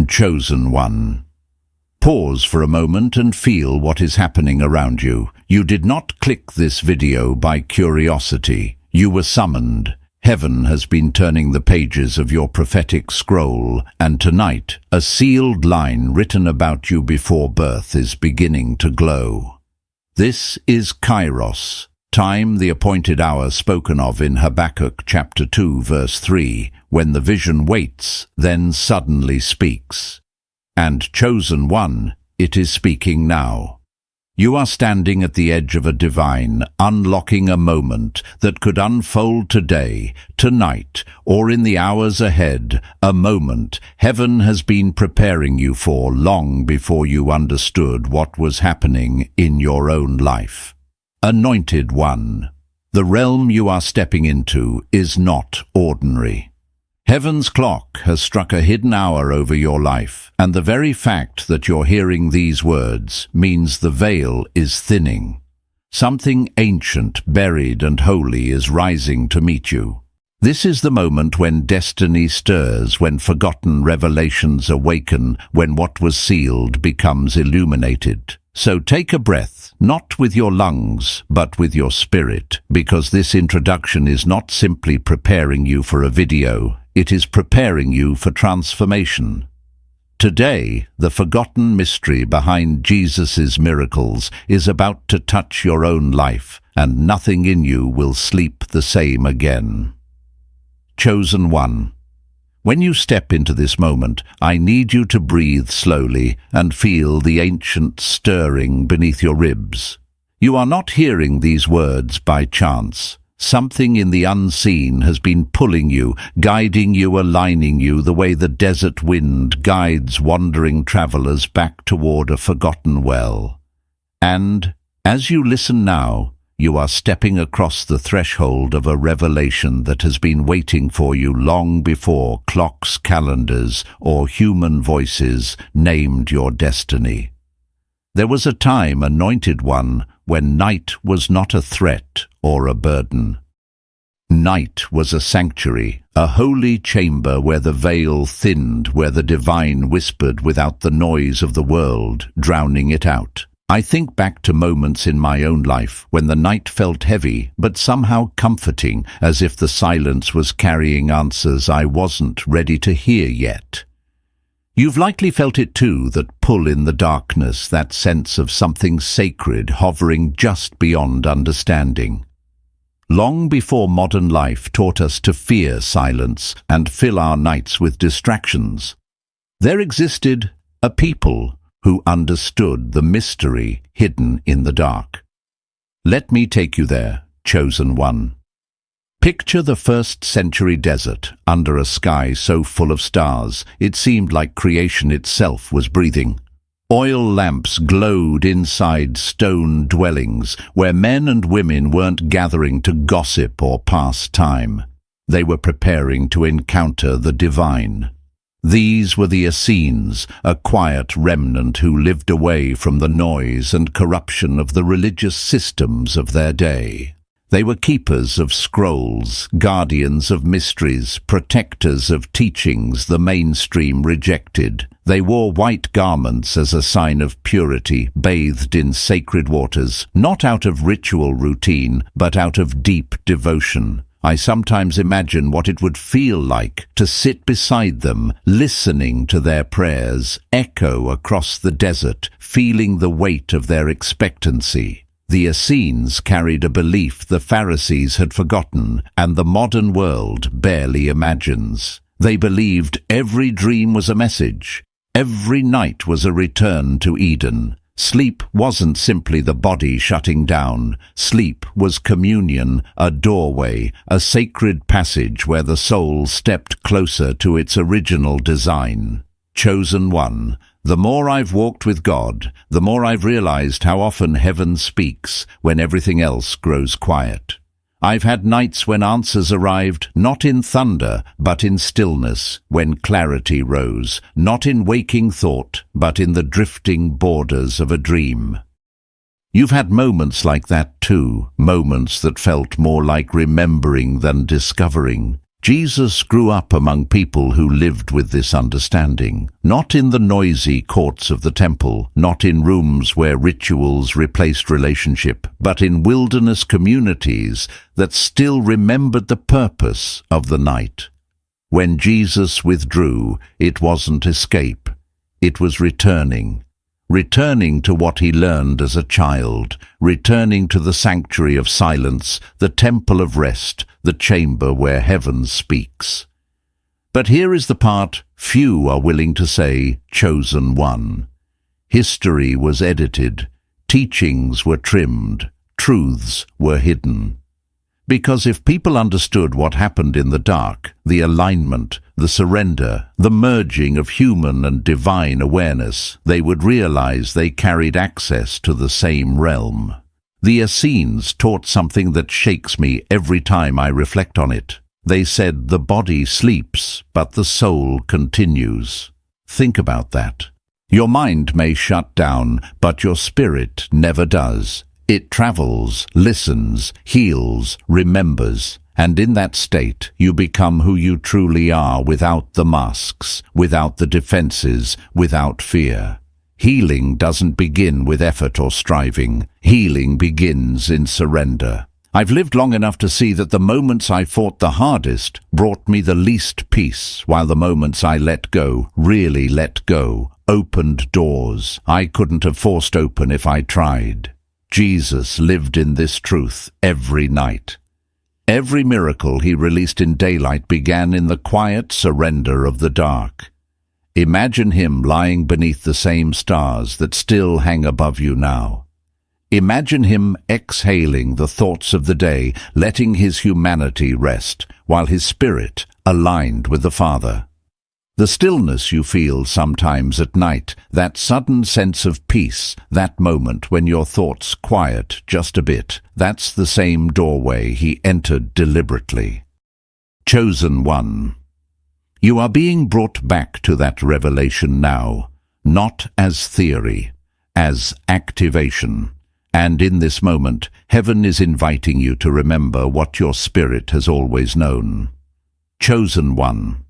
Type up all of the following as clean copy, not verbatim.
Chosen one. Pause for a moment and feel what is happening around you. You did not click this video by curiosity. You were summoned. Heaven has been turning the pages of your prophetic scroll, and tonight, a sealed line written about you before birth is beginning to glow. This is kairos, time, the appointed hour spoken of in Habakkuk chapter 2 verse 3, when the vision waits, then suddenly speaks. And chosen one, it is speaking now. You are standing at the edge of a divine, unlocking a moment that could unfold today, tonight, or in the hours ahead, a moment heaven has been preparing you for long before you understood what was happening in your own life. Anointed one, the realm you are stepping into is not ordinary. Heaven's clock has struck a hidden hour over your life, and the very fact that you're hearing these words means the veil is thinning. Something ancient, buried and holy is rising to meet you. This is the moment when destiny stirs, when forgotten revelations awaken, when what was sealed becomes illuminated. So take a breath, not with your lungs, but with your spirit, because this introduction is not simply preparing you for a video, it is preparing you for transformation. Today, the forgotten mystery behind Jesus' miracles is about to touch your own life, and nothing in you will sleep the same again. Chosen one. When you step into this moment, I need you to breathe slowly and feel the ancient stirring beneath your ribs. You are not hearing these words by chance. Something in the unseen has been pulling you, guiding you, aligning you the way the desert wind guides wandering travelers back toward a forgotten well. And, as you listen now, you are stepping across the threshold of a revelation that has been waiting for you long before clocks, calendars, or human voices named your destiny. There was a time, anointed one, when night was not a threat or a burden. Night was a sanctuary, a holy chamber where the veil thinned, where the divine whispered without the noise of the world, drowning it out. I think back to moments in my own life when the night felt heavy, but somehow comforting, as if the silence was carrying answers I wasn't ready to hear yet. You've likely felt it too, that pull in the darkness, that sense of something sacred hovering just beyond understanding. Long before modern life taught us to fear silence and fill our nights with distractions, there existed a people who understood the mystery hidden in the dark. Let me take you there, chosen one. Picture the first-century desert under a sky so full of stars it seemed like creation itself was breathing. Oil lamps glowed inside stone dwellings where men and women weren't gathering to gossip or pass time. They were preparing to encounter the divine. These were the Essenes, a quiet remnant who lived away from the noise and corruption of the religious systems of their day. They were keepers of scrolls, guardians of mysteries, protectors of teachings the mainstream rejected. They wore white garments as a sign of purity, bathed in sacred waters, not out of ritual routine, but out of deep devotion. I sometimes imagine what it would feel like to sit beside them, listening to their prayers echo across the desert, feeling the weight of their expectancy. The Essenes carried a belief the Pharisees had forgotten and the modern world barely imagines. They believed every dream was a message. Every night was a return to Eden. Sleep wasn't simply the body shutting down. Sleep was communion, a doorway, a sacred passage where the soul stepped closer to its original design. Chosen one. The more I've walked with God, the more I've realized how often heaven speaks when everything else grows quiet. I've had nights when answers arrived not in thunder, but in stillness, when clarity rose, not in waking thought, but in the drifting borders of a dream. You've had moments like that too, moments that felt more like remembering than discovering. Jesus grew up among people who lived with this understanding, not in the noisy courts of the temple, not in rooms where rituals replaced relationship, but in wilderness communities that still remembered the purpose of the night. When Jesus withdrew, it wasn't escape, it was returning. Returning to what he learned as a child, returning to the sanctuary of silence, the temple of rest, the chamber where heaven speaks. But here is the part few are willing to say, chosen one. History was edited, teachings were trimmed, truths were hidden. Because if people understood what happened in the dark, the alignment, the surrender, the merging of human and divine awareness, they would realize they carried access to the same realm. The Essenes taught something that shakes me every time I reflect on it. They said the body sleeps, but the soul continues. Think about that. Your mind may shut down, but your spirit never does. It travels, listens, heals, remembers, and in that state you become who you truly are without the masks, without the defenses, without fear. Healing doesn't begin with effort or striving. Healing begins in surrender. I've lived long enough to see that the moments I fought the hardest brought me the least peace, while the moments I let go, really let go, opened doors I couldn't have forced open if I tried. Jesus lived in this truth every night. Every miracle he released in daylight began in the quiet surrender of the dark. Imagine him lying beneath the same stars that still hang above you now. Imagine him exhaling the thoughts of the day, letting his humanity rest, while his spirit aligned with the Father. The stillness you feel sometimes at night, that sudden sense of peace, that moment when your thoughts quiet just a bit, that's the same doorway he entered deliberately. Chosen one. You are being brought back to that revelation now, not as theory, as activation. And in this moment, heaven is inviting you to remember what your spirit has always known. Chosen one.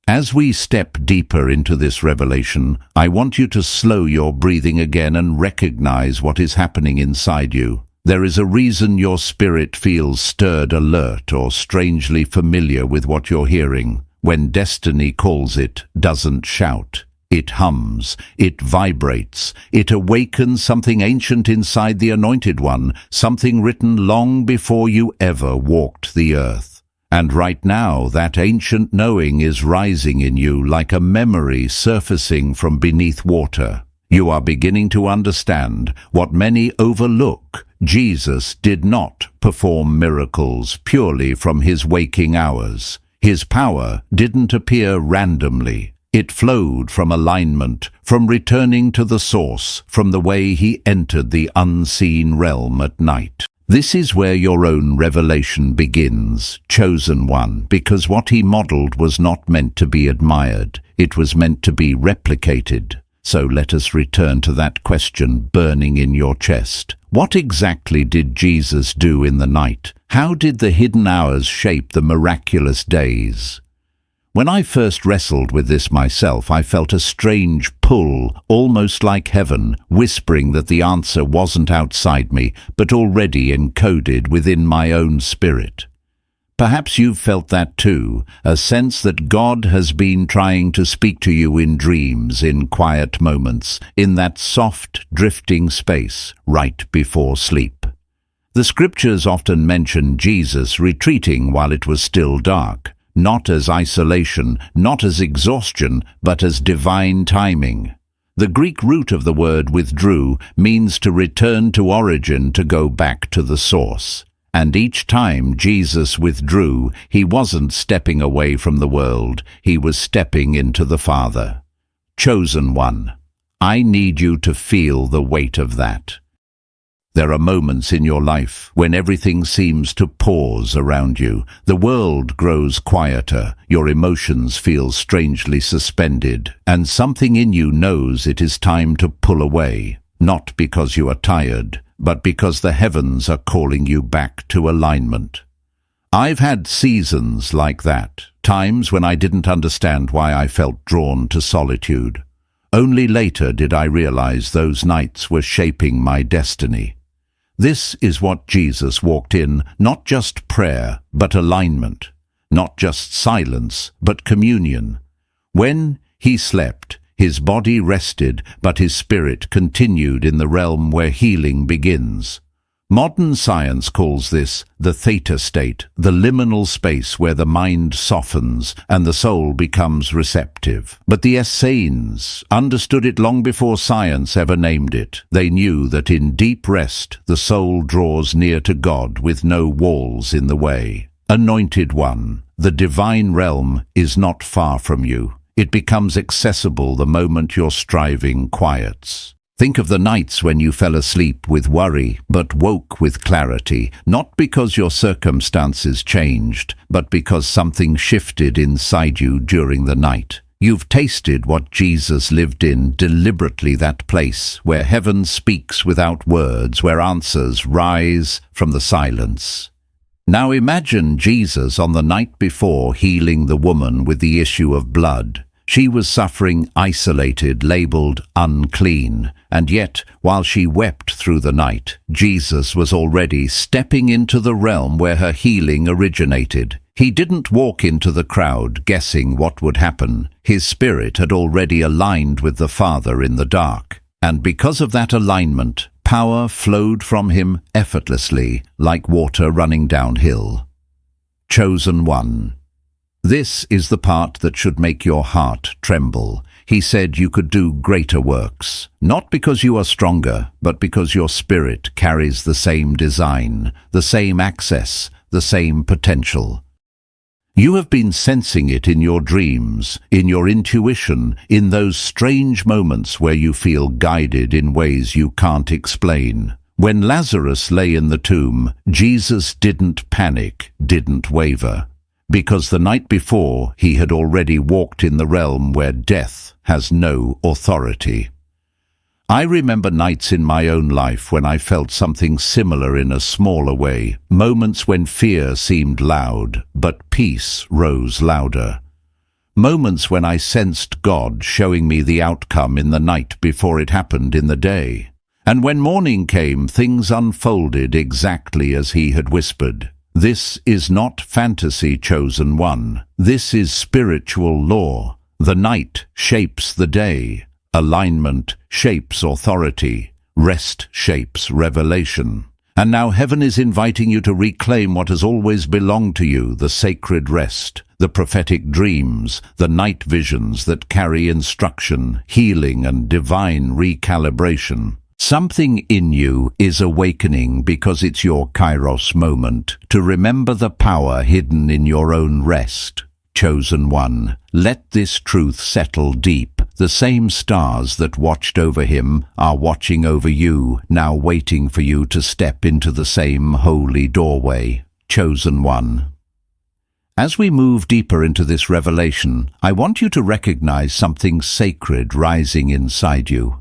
As we step deeper into this revelation, I want you to slow your breathing again and recognize what is happening inside you. There is a reason your spirit feels stirred, alert, or strangely familiar with what you're hearing. When destiny calls, it doesn't shout. It hums, it vibrates, it awakens something ancient inside the Anointed One, something written long before you ever walked the earth. And right now, that ancient knowing is rising in you like a memory surfacing from beneath water. You are beginning to understand what many overlook. Jesus did not perform miracles purely from his waking hours. His power didn't appear randomly. It flowed from alignment, from returning to the source, from the way he entered the unseen realm at night. This is where your own revelation begins, chosen one, because what he modeled was not meant to be admired. It was meant to be replicated. So let us return to that question burning in your chest. What exactly did Jesus do in the night? How did the hidden hours shape the miraculous days? When I first wrestled with this myself, I felt a strange pull, almost like heaven, whispering that the answer wasn't outside me, but already encoded within my own spirit. Perhaps you've felt that too, a sense that God has been trying to speak to you in dreams, in quiet moments, in that soft, drifting space right before sleep. The scriptures often mention Jesus retreating while it was still dark. Not as isolation, not as exhaustion, but as divine timing. The Greek root of the word withdrew means to return to origin, to go back to the source. And each time Jesus withdrew, he wasn't stepping away from the world, he was stepping into the Father. Chosen one, I need you to feel the weight of that. There are moments in your life when everything seems to pause around you. The world grows quieter, your emotions feel strangely suspended, and something in you knows it is time to pull away, not because you are tired, but because the heavens are calling you back to alignment. I've had seasons like that, times when I didn't understand why I felt drawn to solitude. Only later did I realize those nights were shaping my destiny. This is what Jesus walked in, not just prayer, but alignment, not just silence, but communion. When he slept, his body rested, but his spirit continued in the realm where healing begins. Modern science calls this the theta state, the liminal space where the mind softens and the soul becomes receptive. But the Essenes understood it long before science ever named it. They knew that in deep rest the soul draws near to God with no walls in the way. Anointed one, the divine realm is not far from you. It becomes accessible the moment your striving quiets. Think of the nights when you fell asleep with worry, but woke with clarity, not because your circumstances changed, but because something shifted inside you during the night. You've tasted what Jesus lived in deliberately, that place where heaven speaks without words, where answers rise from the silence. Now imagine Jesus on the night before healing the woman with the issue of blood. She was suffering, isolated, labeled unclean, and yet, while she wept through the night, Jesus was already stepping into the realm where her healing originated. He didn't walk into the crowd guessing what would happen. His spirit had already aligned with the Father in the dark. And because of that alignment, power flowed from him effortlessly, like water running downhill. Chosen one. This is the part that should make your heart tremble. He said you could do greater works, not because you are stronger, but because your spirit carries the same design, the same access, the same potential. You have been sensing it in your dreams, in your intuition, in those strange moments where you feel guided in ways you can't explain. When Lazarus lay in the tomb, Jesus didn't panic, didn't waver. Because the night before he had already walked in the realm where death has no authority. I remember nights in my own life when I felt something similar in a smaller way, moments when fear seemed loud, but peace rose louder. Moments when I sensed God showing me the outcome in the night before it happened in the day. And when morning came, things unfolded exactly as he had whispered. This is not fantasy, chosen one. This is spiritual law. The night shapes the day. Alignment shapes authority. Rest shapes revelation. And now heaven is inviting you to reclaim what has always belonged to you, the sacred rest, the prophetic dreams, the night visions that carry instruction, healing, and divine recalibration. Something in you is awakening because it's your kairos moment, to remember the power hidden in your own rest. Chosen one, let this truth settle deep. The same stars that watched over him are watching over you, now waiting for you to step into the same holy doorway. Chosen one. As we move deeper into this revelation, I want you to recognize something sacred rising inside you.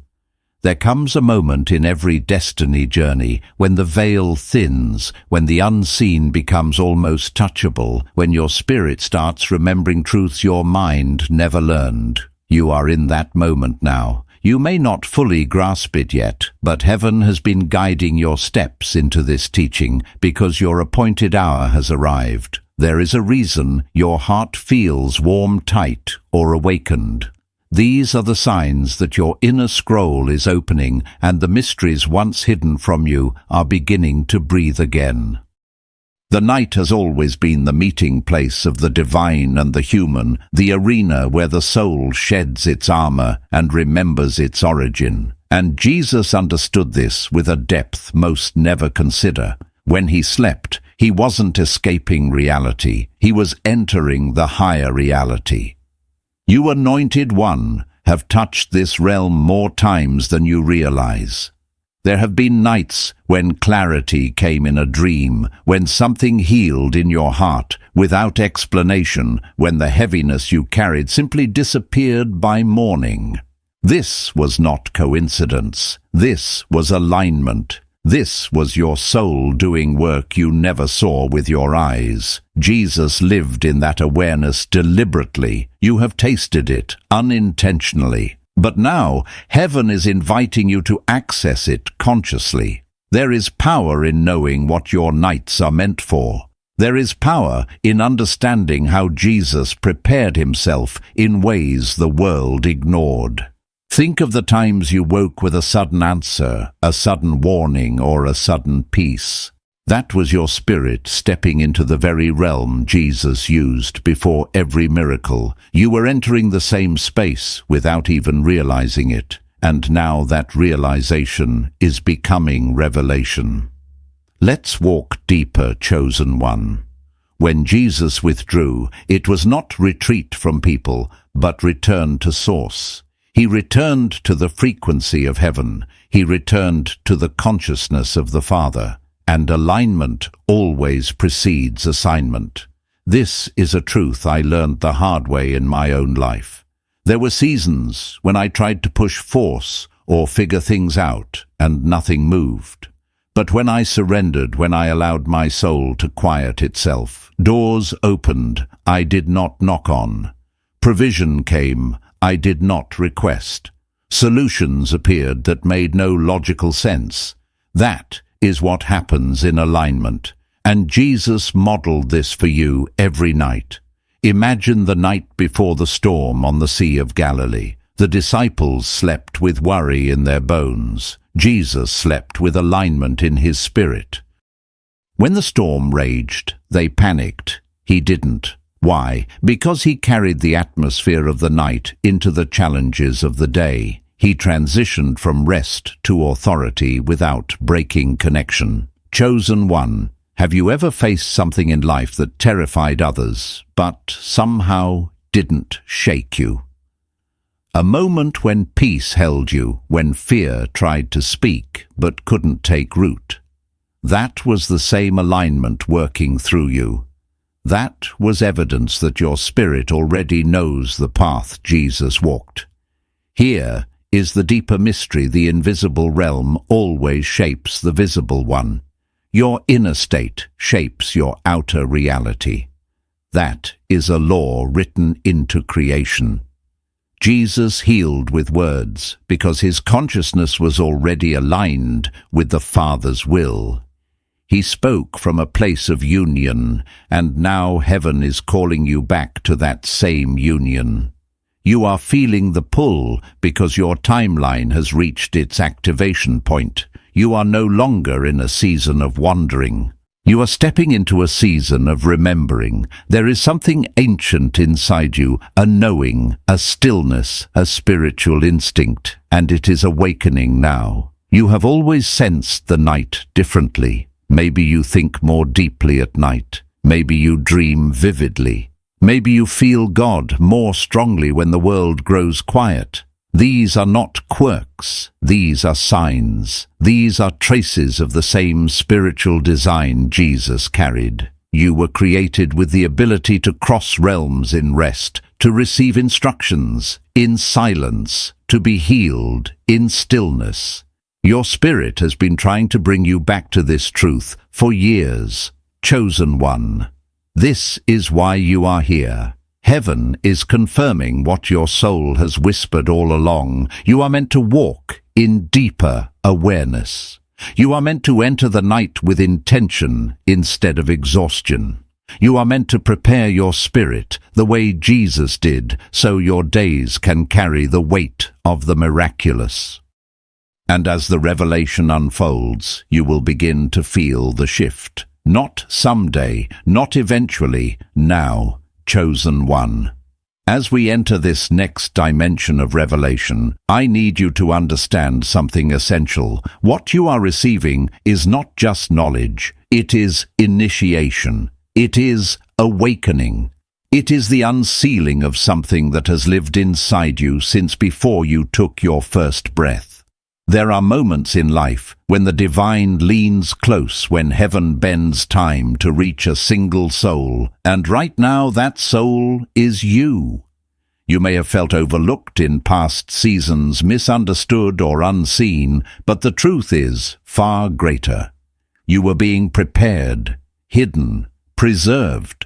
There comes a moment in every destiny journey when the veil thins, when the unseen becomes almost touchable, when your spirit starts remembering truths your mind never learned. You are in that moment now. You may not fully grasp it yet, but heaven has been guiding your steps into this teaching because your appointed hour has arrived. There is a reason your heart feels warm, tight, or awakened. These are the signs that your inner scroll is opening and the mysteries once hidden from you are beginning to breathe again. The night has always been the meeting place of the divine and the human, the arena where the soul sheds its armor and remembers its origin. And Jesus understood this with a depth most never consider. When he slept, he wasn't escaping reality. He was entering the higher reality. You anointed one have touched this realm more times than you realize. There have been nights when clarity came in a dream, when something healed in your heart without explanation, when the heaviness you carried simply disappeared by morning. This was not coincidence. This was alignment. This was your soul doing work you never saw with your eyes. Jesus lived in that awareness deliberately. You have tasted it unintentionally. But now, heaven is inviting you to access it consciously. There is power in knowing what your nights are meant for. There is power in understanding how Jesus prepared himself in ways the world ignored. Think of the times you woke with a sudden answer, a sudden warning, or a sudden peace. That was your spirit stepping into the very realm Jesus used before every miracle. You were entering the same space without even realizing it, and now that realization is becoming revelation. Let's walk deeper, chosen one. When Jesus withdrew, it was not retreat from people, but return to source. He returned to the frequency of heaven. He returned to the consciousness of the Father. And alignment always precedes assignment. This is a truth I learned the hard way in my own life. There were seasons when I tried to push force or figure things out, and nothing moved. But when I surrendered, when I allowed my soul to quiet itself, doors opened I did not knock on. Provision came I did not request. Solutions appeared that made no logical sense. That is what happens in alignment. And Jesus modeled this for you every night. Imagine the night before the storm on the Sea of Galilee. The disciples slept with worry in their bones. Jesus slept with alignment in his spirit. When the storm raged, they panicked. He didn't. Why? Because he carried the atmosphere of the night into the challenges of the day. He transitioned from rest to authority without breaking connection. Chosen one, have you ever faced something in life that terrified others, but somehow didn't shake you? A moment when peace held you, when fear tried to speak but couldn't take root. That was the same alignment working through you. That was evidence that your spirit already knows the path Jesus walked. Here is the deeper mystery. The invisible realm always shapes the visible one. Your inner state shapes your outer reality. That is a law written into creation. Jesus healed with words because his consciousness was already aligned with the Father's will. He spoke from a place of union, and now heaven is calling you back to that same union. You are feeling the pull because your timeline has reached its activation point. You are no longer in a season of wandering. You are stepping into a season of remembering. There is something ancient inside you, a knowing, a stillness, a spiritual instinct, and it is awakening now. You have always sensed the night differently. Maybe you think more deeply at night. Maybe you dream vividly. Maybe you feel God more strongly when the world grows quiet. These are not quirks. These are signs. These are traces of the same spiritual design Jesus carried. You were created with the ability to cross realms in rest, to receive instructions in silence, to be healed in stillness. Your spirit has been trying to bring you back to this truth for years. Chosen one. This is why you are here. Heaven is confirming what your soul has whispered all along. You are meant to walk in deeper awareness. You are meant to enter the night with intention instead of exhaustion. You are meant to prepare your spirit the way Jesus did, so your days can carry the weight of the miraculous. And as the revelation unfolds, you will begin to feel the shift. Not someday, not eventually, now, chosen one. As we enter this next dimension of revelation, I need you to understand something essential. What you are receiving is not just knowledge, it is initiation. It is awakening. It is the unsealing of something that has lived inside you since before you took your first breath. There are moments in life when the divine leans close, when heaven bends time to reach a single soul, and right now that soul is you. You may have felt overlooked in past seasons, misunderstood or unseen, but the truth is far greater. You were being prepared, hidden, preserved.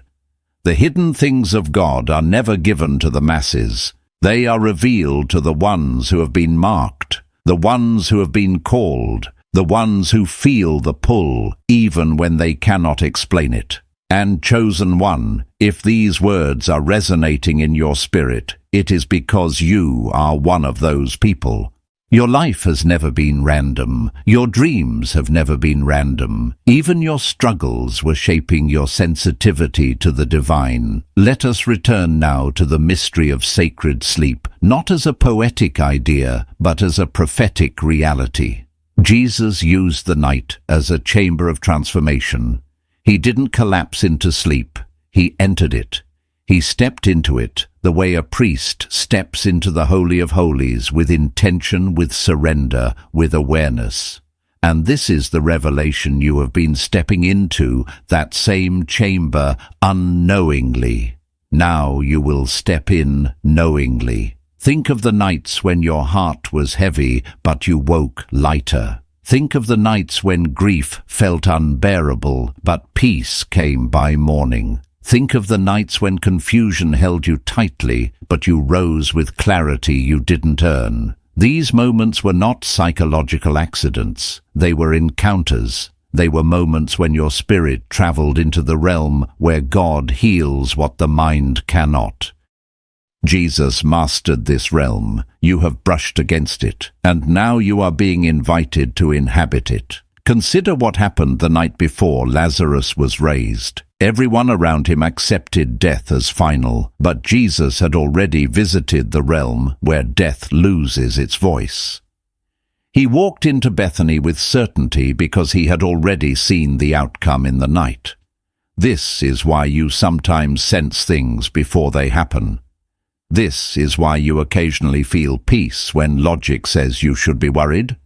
The hidden things of God are never given to the masses. They are revealed to the ones who have been marked, the ones who have been called, the ones who feel the pull even when they cannot explain it. And chosen one, if these words are resonating in your spirit, it is because you are one of those people. Your life has never been random. Your dreams have never been random. Even your struggles were shaping your sensitivity to the divine. Let us return now to the mystery of sacred sleep, not as a poetic idea, but as a prophetic reality. Jesus used the night as a chamber of transformation. He didn't collapse into sleep. He entered it. He stepped into it the way a priest steps into the Holy of Holies, with intention, with surrender, with awareness. And this is the revelation you have been stepping into, that same chamber, unknowingly. Now you will step in knowingly. Think of the nights when your heart was heavy, but you woke lighter. Think of the nights when grief felt unbearable, but peace came by morning. Think of the nights when confusion held you tightly, but you rose with clarity you didn't earn. These moments were not psychological accidents. They were encounters. They were moments when your spirit traveled into the realm where God heals what the mind cannot. Jesus mastered this realm. You have brushed against it, and now you are being invited to inhabit it. Consider what happened the night before Lazarus was raised. Everyone around him accepted death as final, but Jesus had already visited the realm where death loses its voice. He walked into Bethany with certainty because he had already seen the outcome in the night. This is why you sometimes sense things before they happen. This is why you occasionally feel peace when logic says you should be worried.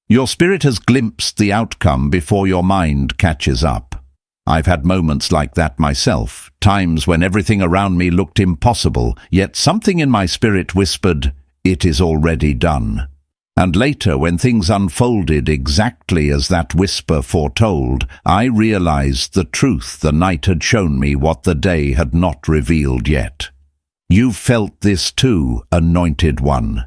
Your spirit has glimpsed the outcome before your mind catches up. I've had moments like that myself, times when everything around me looked impossible, yet something in my spirit whispered, "It is already done." And later, when things unfolded exactly as that whisper foretold, I realized the truth the night had shown me what the day had not revealed yet. You've felt this too, anointed one.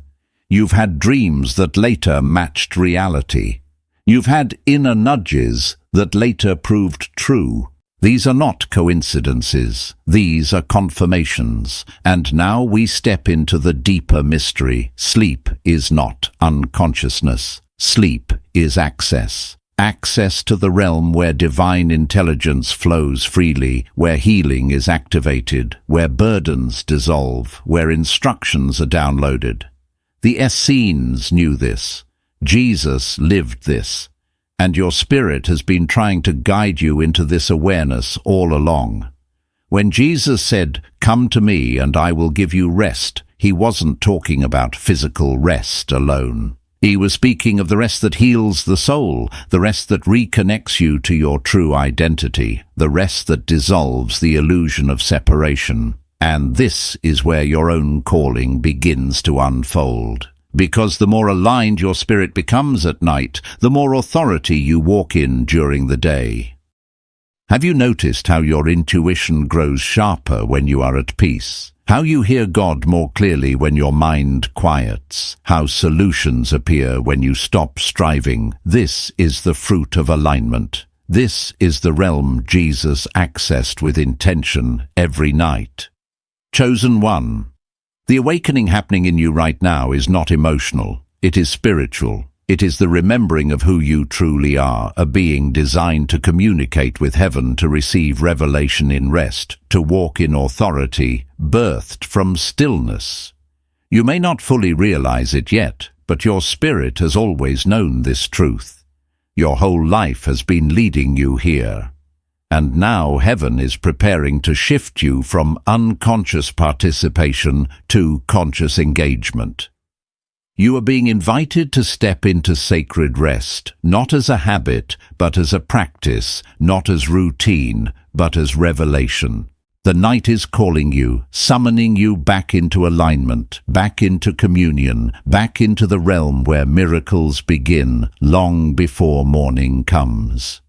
You've had dreams that later matched reality. You've had inner nudges that later proved true. These are not coincidences. These are confirmations. And now we step into the deeper mystery. Sleep is not unconsciousness. Sleep is access. Access to the realm where divine intelligence flows freely, where healing is activated, where burdens dissolve, where instructions are downloaded. The Essenes knew this. Jesus lived this. And your spirit has been trying to guide you into this awareness all along. When Jesus said, "Come to me and I will give you rest," he wasn't talking about physical rest alone. He was speaking of the rest that heals the soul, the rest that reconnects you to your true identity, the rest that dissolves the illusion of separation. And this is where your own calling begins to unfold. Because the more aligned your spirit becomes at night, the more authority you walk in during the day. Have you noticed how your intuition grows sharper when you are at peace? How you hear God more clearly when your mind quiets? How solutions appear when you stop striving? This is the fruit of alignment. This is the realm Jesus accessed with intention every night. Chosen one. The awakening happening in you right now is not emotional. It is spiritual. It is the remembering of who you truly are, a being designed to communicate with heaven, to receive revelation in rest, to walk in authority, birthed from stillness. You may not fully realize it yet, but your spirit has always known this truth. Your whole life has been leading you here. And now heaven is preparing to shift you from unconscious participation to conscious engagement. You are being invited to step into sacred rest, not as a habit, but as a practice, not as routine, but as revelation. The night is calling you, summoning you back into alignment, back into communion, back into the realm where miracles begin long before morning comes.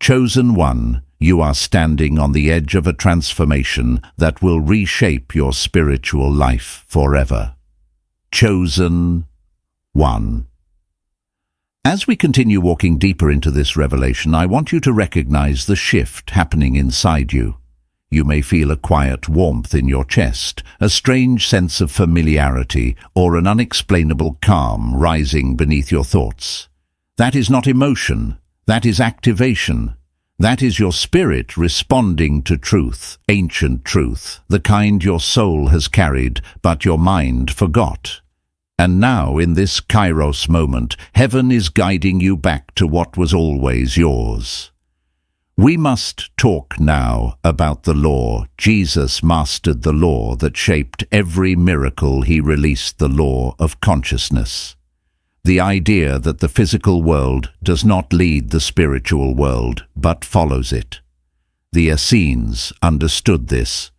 Chosen one, you are standing on the edge of a transformation that will reshape your spiritual life forever. Chosen one. As we continue walking deeper into this revelation, I want you to recognize the shift happening inside you. You may feel a quiet warmth in your chest, a strange sense of familiarity, or an unexplainable calm rising beneath your thoughts. That is not emotion, that is activation. That is your spirit responding to truth, ancient truth, the kind your soul has carried, but your mind forgot. And now, in this kairos moment, heaven is guiding you back to what was always yours. We must talk now about the law. Jesus mastered the law that shaped every miracle. He released the law of consciousness. The idea that the physical world does not lead the spiritual world, but follows it. The Essenes understood this.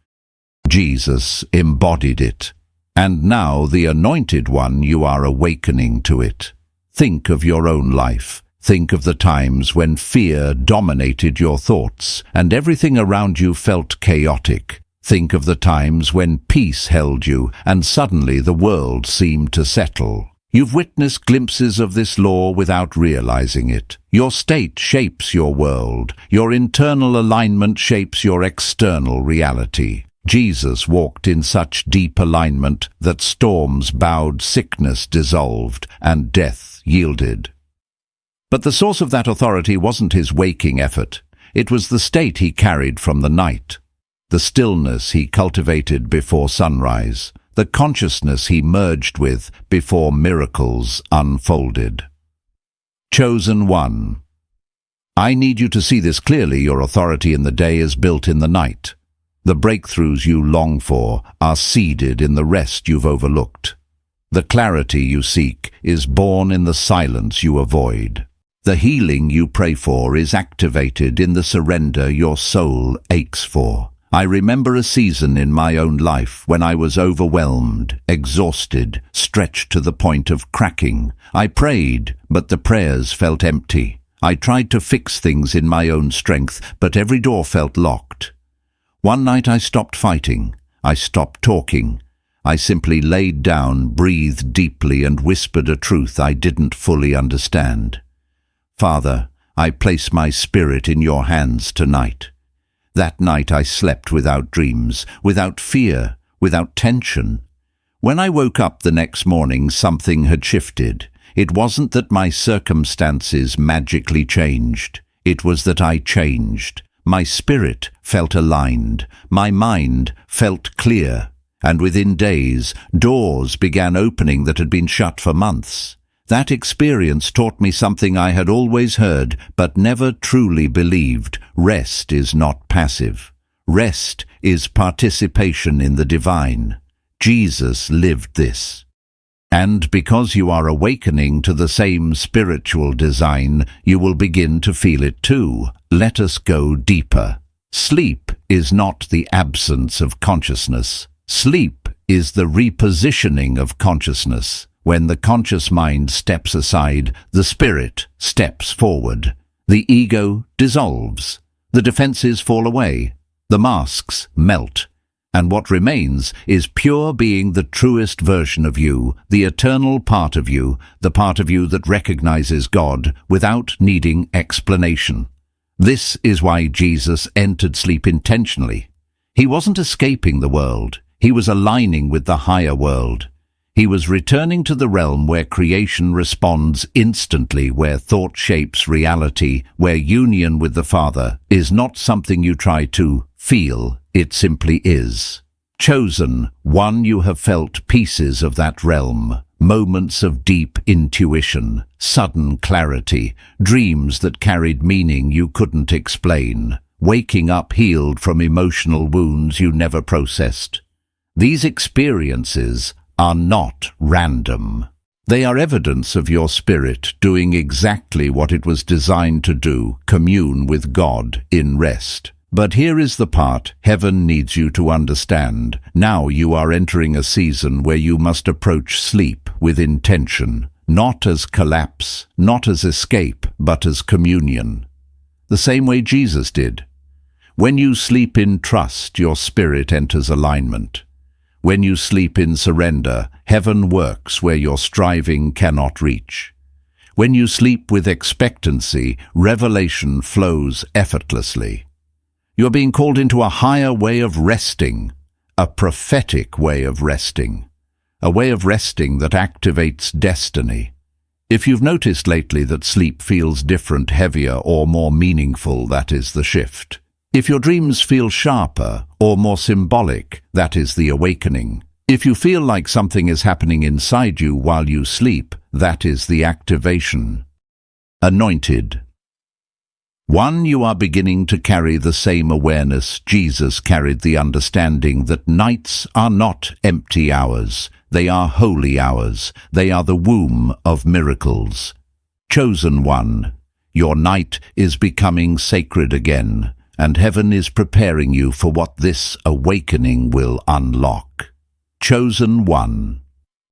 Jesus embodied it. And now, the Anointed One, you are awakening to it. Think of your own life. Think of the times when fear dominated your thoughts and everything around you felt chaotic. Think of the times when peace held you and suddenly the world seemed to settle. You've witnessed glimpses of this law without realizing it. Your state shapes your world. Your internal alignment shapes your external reality. Jesus walked in such deep alignment that storms bowed, sickness dissolved, and death yielded. But the source of that authority wasn't his waking effort. It was the state he carried from the night, the stillness he cultivated before sunrise, the consciousness he merged with before miracles unfolded. Chosen one. I need you to see this clearly. Your authority in the day is built in the night. The breakthroughs you long for are seeded in the rest you've overlooked. The clarity you seek is born in the silence you avoid. The healing you pray for is activated in the surrender your soul aches for. I remember a season in my own life when I was overwhelmed, exhausted, stretched to the point of cracking. I prayed, but the prayers felt empty. I tried to fix things in my own strength, but every door felt locked. One night I stopped fighting. I stopped talking. I simply laid down, breathed deeply, and whispered a truth I didn't fully understand. Father, I place my spirit in your hands tonight. That night I slept without dreams, without fear, without tension. When I woke up the next morning, something had shifted. It wasn't that my circumstances magically changed. It was that I changed. My spirit felt aligned. My mind felt clear. And within days, doors began opening that had been shut for months. That experience taught me something I had always heard but never truly believed. Rest is not passive. Rest is participation in the divine. Jesus lived this. And because you are awakening to the same spiritual design, you will begin to feel it too. Let us go deeper. Sleep is not the absence of consciousness. Sleep is the repositioning of consciousness. When the conscious mind steps aside, the spirit steps forward. The ego dissolves. The defenses fall away. The masks melt. And what remains is pure being, the truest version of you, the eternal part of you, the part of you that recognizes God without needing explanation. This is why Jesus entered sleep intentionally. He wasn't escaping the world. He was aligning with the higher world. He was returning to the realm where creation responds instantly, where thought shapes reality, where union with the Father is not something you try to feel, it simply is. Chosen one, you have felt pieces of that realm, moments of deep intuition, sudden clarity, dreams that carried meaning you couldn't explain, waking up healed from emotional wounds you never processed. These experiences are not random. They are evidence of your spirit doing exactly what it was designed to do, commune with God in rest. But here is the part heaven needs you to understand. Now you are entering a season where you must approach sleep with intention, not as collapse, not as escape, but as communion. The same way Jesus did. When you sleep in trust, your spirit enters alignment. When you sleep in surrender, heaven works where your striving cannot reach. When you sleep with expectancy, revelation flows effortlessly. You're being called into a higher way of resting, a prophetic way of resting, a way of resting that activates destiny. If you've noticed lately that sleep feels different, heavier, or more meaningful, that is the shift. If your dreams feel sharper or more symbolic, that is the awakening. If you feel like something is happening inside you while you sleep, that is the activation. Anointed. 1. You are beginning to carry the same awareness Jesus carried, the understanding that nights are not empty hours. They are holy hours. They are the womb of miracles. Chosen one. Your night is becoming sacred again, and heaven is preparing you for what this awakening will unlock. Chosen one.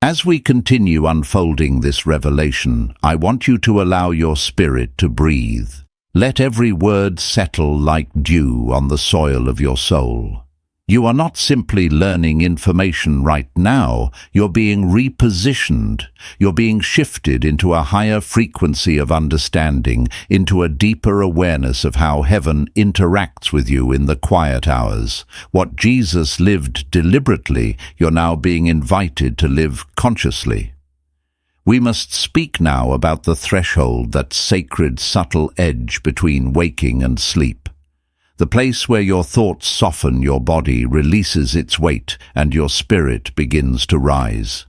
As we continue unfolding this revelation, I want you to allow your spirit to breathe. Let every word settle like dew on the soil of your soul. You are not simply learning information right now, you're being repositioned. You're being shifted into a higher frequency of understanding, into a deeper awareness of how heaven interacts with you in the quiet hours. What Jesus lived deliberately, you're now being invited to live consciously. We must speak now about the threshold, that sacred, subtle edge between waking and sleep. The place where your thoughts soften, your body releases its weight, and your spirit begins to rise.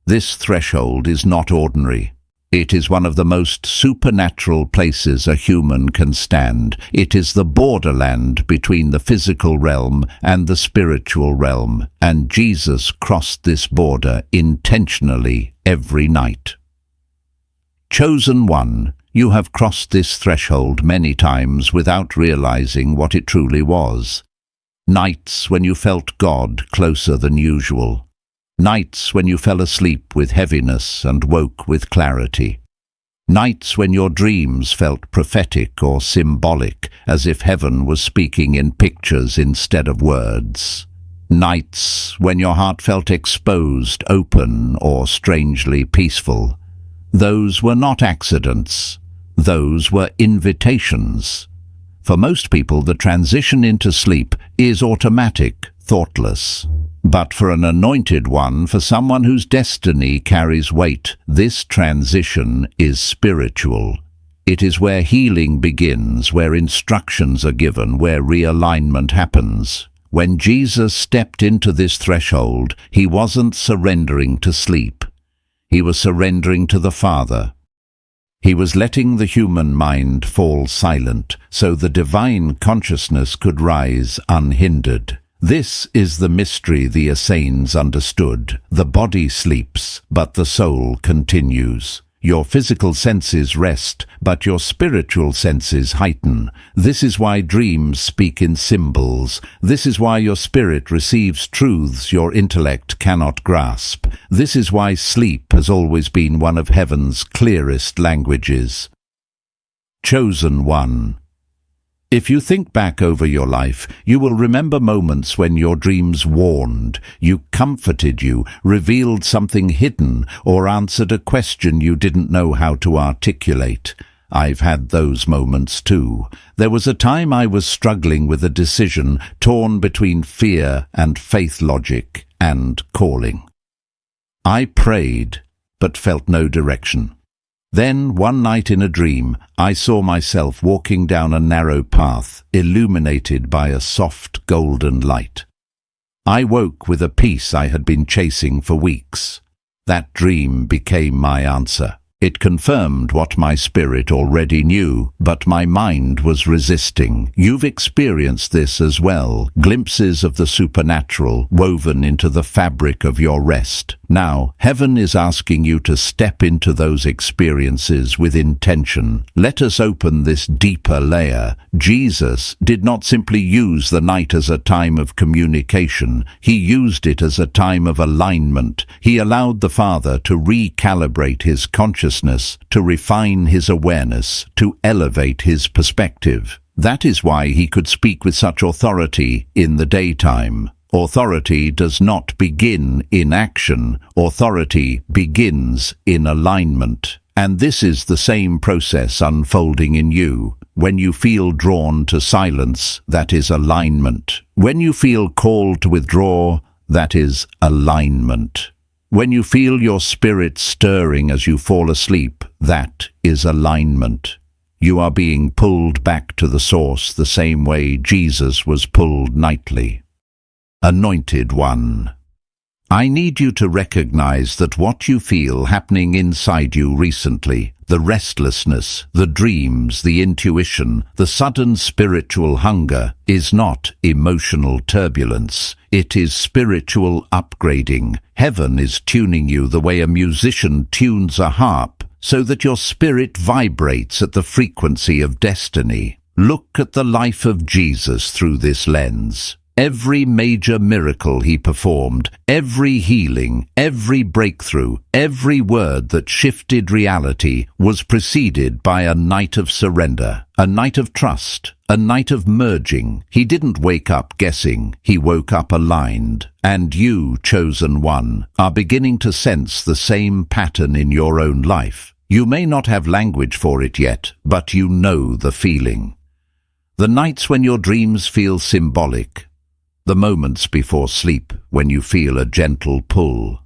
This threshold is not ordinary. It is one of the most supernatural places a human can stand. It is the borderland between the physical realm and the spiritual realm, and Jesus crossed this border intentionally every night. Chosen one. You have crossed this threshold many times without realizing what it truly was. Nights when you felt God closer than usual. Nights when you fell asleep with heaviness and woke with clarity. Nights when your dreams felt prophetic or symbolic, as if heaven was speaking in pictures instead of words. Nights when your heart felt exposed, open, or strangely peaceful. Those were not accidents. Those were invitations. For most people, the transition into sleep is automatic, thoughtless. But for an anointed one, for someone whose destiny carries weight, this transition is spiritual. It is where healing begins, where instructions are given, where realignment happens. When Jesus stepped into this threshold, he wasn't surrendering to sleep. He was surrendering to the Father. He was letting the human mind fall silent, so the divine consciousness could rise unhindered. This is the mystery the Essenes understood. The body sleeps, but the soul continues. Your physical senses rest, but your spiritual senses heighten. This is why dreams speak in symbols. This is why your spirit receives truths your intellect cannot grasp. This is why sleep has always been one of heaven's clearest languages. Chosen one. If you think back over your life, you will remember moments when your dreams warned you, comforted you, revealed something hidden, or answered a question you didn't know how to articulate. I've had those moments too. There was a time I was struggling with a decision, torn between fear and faith, logic and calling. I prayed, but felt no direction. Then, one night in a dream, I saw myself walking down a narrow path, illuminated by a soft golden light. I woke with a peace I had been chasing for weeks. That dream became my answer. It confirmed what my spirit already knew, but my mind was resisting. You've experienced this as well, glimpses of the supernatural woven into the fabric of your rest. Now, heaven is asking you to step into those experiences with intention. Let us open this deeper layer. Jesus did not simply use the night as a time of communication. He used it as a time of alignment. He allowed the Father to recalibrate his consciousness, to refine his awareness, to elevate his perspective. That is why he could speak with such authority in the daytime. Authority does not begin in action. Authority begins in alignment. And this is the same process unfolding in you. When you feel drawn to silence, that is alignment. When you feel called to withdraw, that is alignment. When you feel your spirit stirring as you fall asleep, that is alignment. You are being pulled back to the source the same way Jesus was pulled nightly. Anointed One. I need you to recognize that what you feel happening inside you recently, the restlessness, the dreams, the intuition, the sudden spiritual hunger, is not emotional turbulence. It is spiritual upgrading. Heaven is tuning you the way a musician tunes a harp, so that your spirit vibrates at the frequency of destiny. Look at the life of Jesus through this lens. Every major miracle he performed, every healing, every breakthrough, every word that shifted reality was preceded by a night of surrender, a night of trust, a night of merging. He didn't wake up guessing, he woke up aligned. And you, chosen one, are beginning to sense the same pattern in your own life. You may not have language for it yet, but you know the feeling. The nights when your dreams feel symbolic, the moments before sleep when you feel a gentle pull,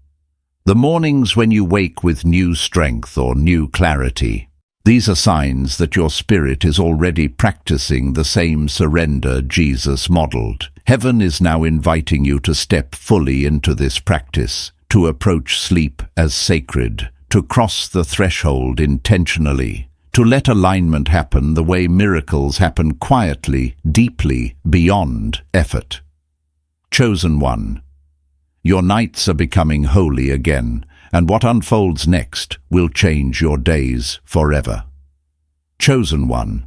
the mornings when you wake with new strength or new clarity. These are signs that your spirit is already practicing the same surrender Jesus modeled. Heaven is now inviting you to step fully into this practice, to approach sleep as sacred, to cross the threshold intentionally, to let alignment happen the way miracles happen quietly, deeply, beyond effort. Chosen One, your nights are becoming holy again, and what unfolds next will change your days forever. Chosen One,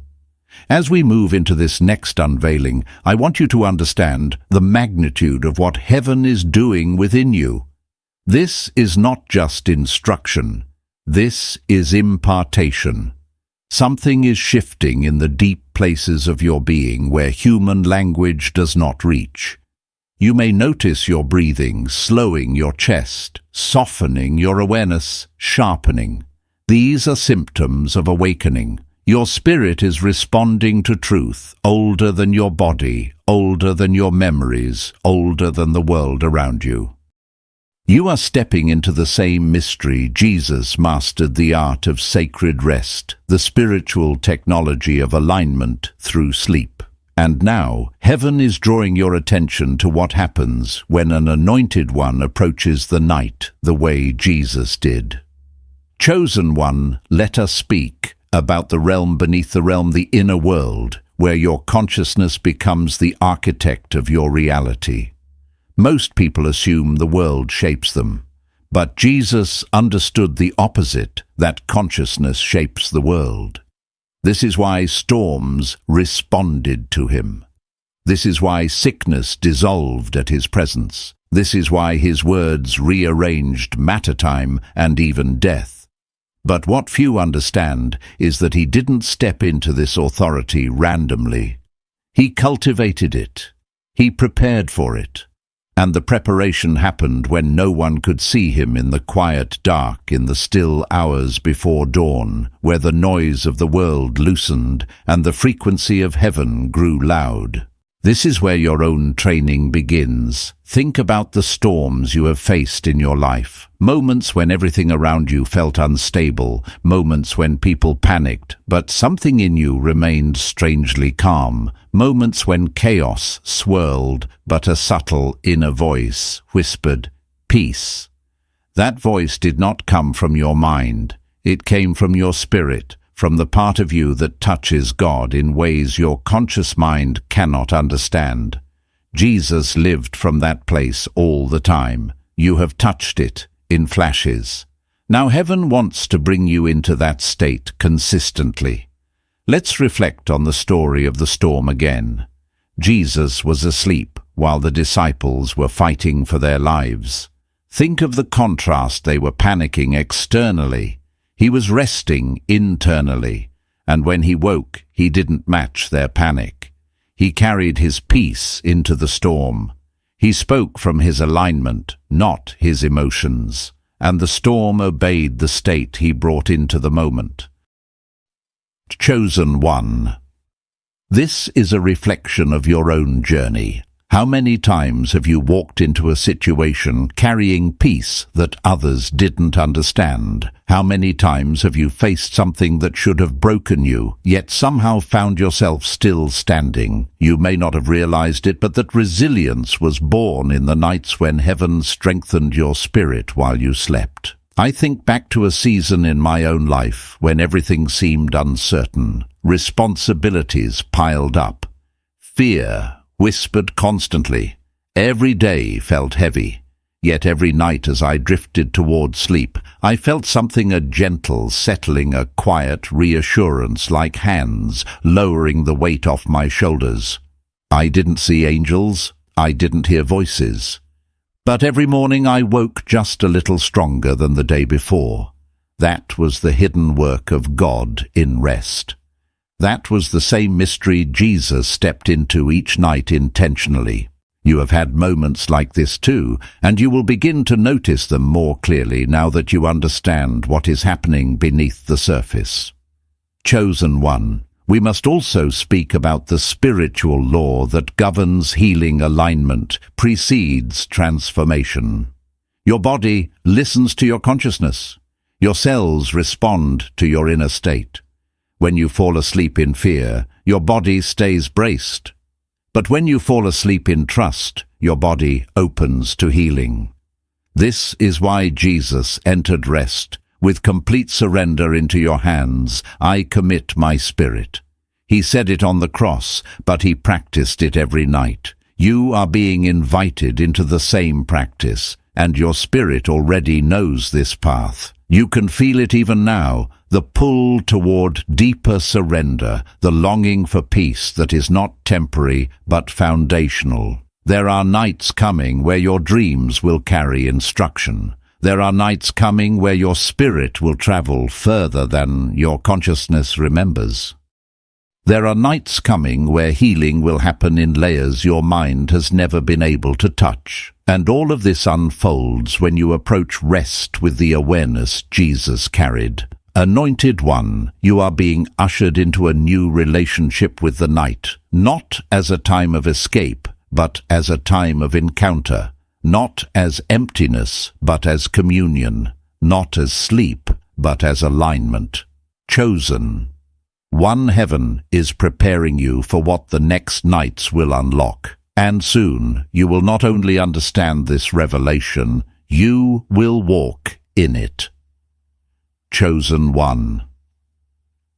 as we move into this next unveiling, I want you to understand the magnitude of what heaven is doing within you. This is not just instruction. This is impartation. Something is shifting in the deep places of your being where human language does not reach. You may notice your breathing, slowing your chest, softening your awareness, sharpening. These are symptoms of awakening. Your spirit is responding to truth, older than your body, older than your memories, older than the world around you. You are stepping into the same mystery Jesus mastered, the art of sacred rest, the spiritual technology of alignment through sleep. And now, heaven is drawing your attention to what happens when an anointed one approaches the night the way Jesus did. Chosen One, let us speak about the realm beneath the realm, the inner world, where your consciousness becomes the architect of your reality. Most people assume the world shapes them, but Jesus understood the opposite, that consciousness shapes the world. This is why storms responded to him. This is why sickness dissolved at his presence. This is why his words rearranged matter-time and even death. But what few understand is that he didn't step into this authority randomly. He cultivated it. He prepared for it. And the preparation happened when no one could see him in the quiet dark, in the still hours before dawn, where the noise of the world loosened and the frequency of heaven grew loud. This is where your own training begins. Think about the storms you have faced in your life. Moments when everything around you felt unstable, moments when people panicked, but something in you remained strangely calm, moments when chaos swirled, but a subtle inner voice whispered, "Peace." That voice did not come from your mind. It came from your spirit, from the part of you that touches God in ways your conscious mind cannot understand. Jesus lived from that place all the time. You have touched it. in flashes. Now heaven wants to bring you into that state consistently. Let's reflect on the story of the storm again. Jesus was asleep while the disciples were fighting for their lives. Think of the contrast. They were panicking externally. He was resting internally, and when he woke, he didn't match their panic. He carried his peace into the storm. He spoke from his alignment, not his emotions, and the storm obeyed the state he brought into the moment. Chosen one. This is a reflection of your own journey. How many times have you walked into a situation carrying peace that others didn't understand? How many times have you faced something that should have broken you, yet somehow found yourself still standing? You may not have realized it, but that resilience was born in the nights when heaven strengthened your spirit while you slept. I think back to a season in my own life when everything seemed uncertain. Responsibilities piled up. Fear whispered constantly. Every day felt heavy. Yet every night as I drifted toward sleep, I felt something, a gentle settling, a quiet reassurance, like hands lowering the weight off my shoulders. I didn't see angels. I didn't hear voices. But every morning I woke just a little stronger than the day before. That was the hidden work of God in rest. That was the same mystery Jesus stepped into each night intentionally. You have had moments like this too, and you will begin to notice them more clearly now that you understand what is happening beneath the surface. Chosen one. We must also speak about the spiritual law that governs healing. Alignment precedes transformation. Your body listens to your consciousness. Your cells respond to your inner state. When you fall asleep in fear, your body stays braced. But when you fall asleep in trust, your body opens to healing. This is why Jesus entered rest. With complete surrender into your hands, I commit my spirit. He said it on the cross, but he practiced it every night. You are being invited into the same practice, and your spirit already knows this path. You can feel it even now, the pull toward deeper surrender, the longing for peace that is not temporary but foundational. There are nights coming where your dreams will carry instruction. There are nights coming where your spirit will travel further than your consciousness remembers. There are nights coming where healing will happen in layers your mind has never been able to touch. And all of this unfolds when you approach rest with the awareness Jesus carried. Anointed one, you are being ushered into a new relationship with the night, not as a time of escape, but as a time of encounter, not as emptiness, but as communion, not as sleep, but as alignment. Chosen. One heaven is preparing you for what the next nights will unlock. And soon you will not only understand this revelation, you will walk in it. Chosen one.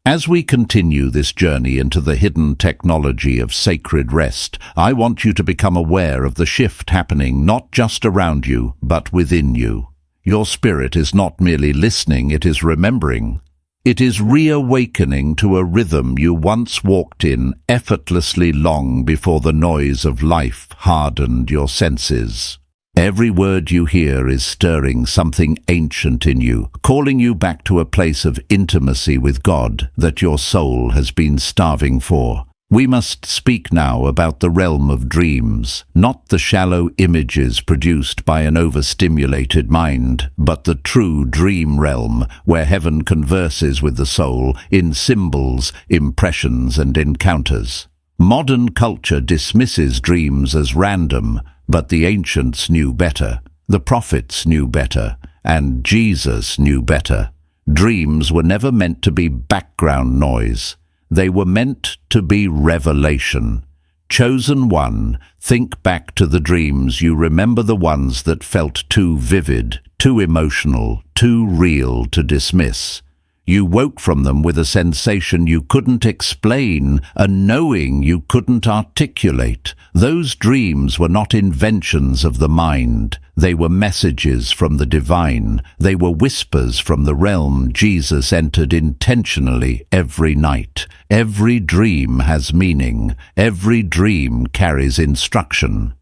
As we continue this journey into the hidden technology of sacred rest, I want you to become aware of the shift happening not just around you, but within you. Your spirit is not merely listening, it is remembering. It is reawakening to a rhythm you once walked in effortlessly long before the noise of life hardened your senses. Every word you hear is stirring something ancient in you, calling you back to a place of intimacy with God that your soul has been starving for. We must speak now about the realm of dreams, not the shallow images produced by an overstimulated mind, but the true dream realm, where heaven converses with the soul in symbols, impressions, and encounters. Modern culture dismisses dreams as random, but the ancients knew better, the prophets knew better, and Jesus knew better. Dreams were never meant to be background noise. They were meant to be revelation. Chosen one, think back to the dreams you remember, the ones that felt too vivid, too emotional, too real to dismiss. You woke from them with a sensation you couldn't explain, a knowing you couldn't articulate. Those dreams were not inventions of the mind. They were messages from the divine. They were whispers from the realm Jesus entered intentionally every night. Every dream has meaning. Every dream carries instruction.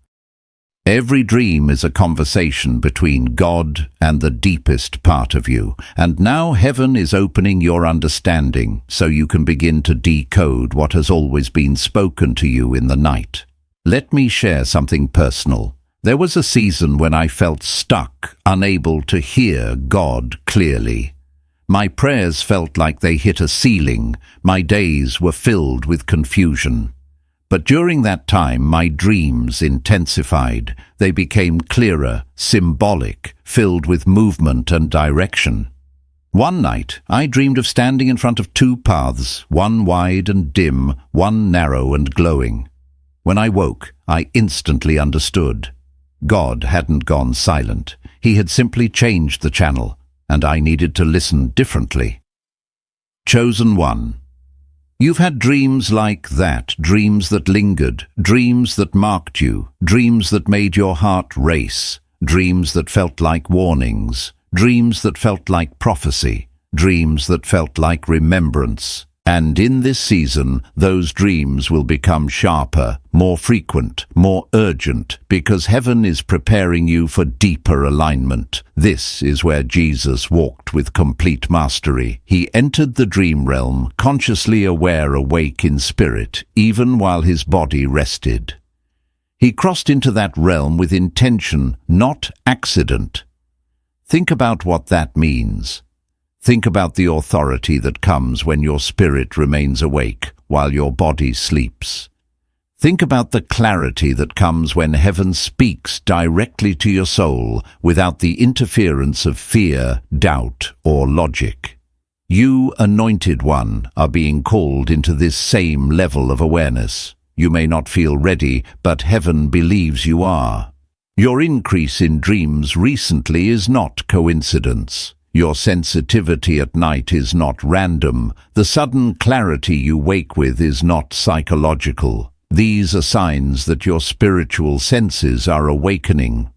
Every dream is a conversation between God and the deepest part of you, and now heaven is opening your understanding so you can begin to decode what has always been spoken to you in the night. Let me share something personal. There was a season when I felt stuck, unable to hear God clearly. My prayers felt like they hit a ceiling. My days were filled with confusion. But during that time, my dreams intensified. They became clearer, symbolic, filled with movement and direction. One night, I dreamed of standing in front of two paths, one wide and dim, one narrow and glowing. When I woke, I instantly understood. God hadn't gone silent. He had simply changed the channel, and I needed to listen differently. Chosen one. You've had dreams like that, dreams that lingered, dreams that marked you, dreams that made your heart race, dreams that felt like warnings, dreams that felt like prophecy, dreams that felt like remembrance. And in this season, those dreams will become sharper, more frequent, more urgent, because heaven is preparing you for deeper alignment. This is where Jesus walked with complete mastery. He entered the dream realm, consciously aware, awake in spirit, even while his body rested. He crossed into that realm with intention, not accident. Think about what that means. Think about the authority that comes when your spirit remains awake while your body sleeps. Think about the clarity that comes when heaven speaks directly to your soul without the interference of fear, doubt, or logic. You, anointed one, are being called into this same level of awareness. You may not feel ready, but heaven believes you are. Your increase in dreams recently is not coincidence. Your sensitivity at night is not random. The sudden clarity you wake with is not psychological. These are signs that your spiritual senses are awakening.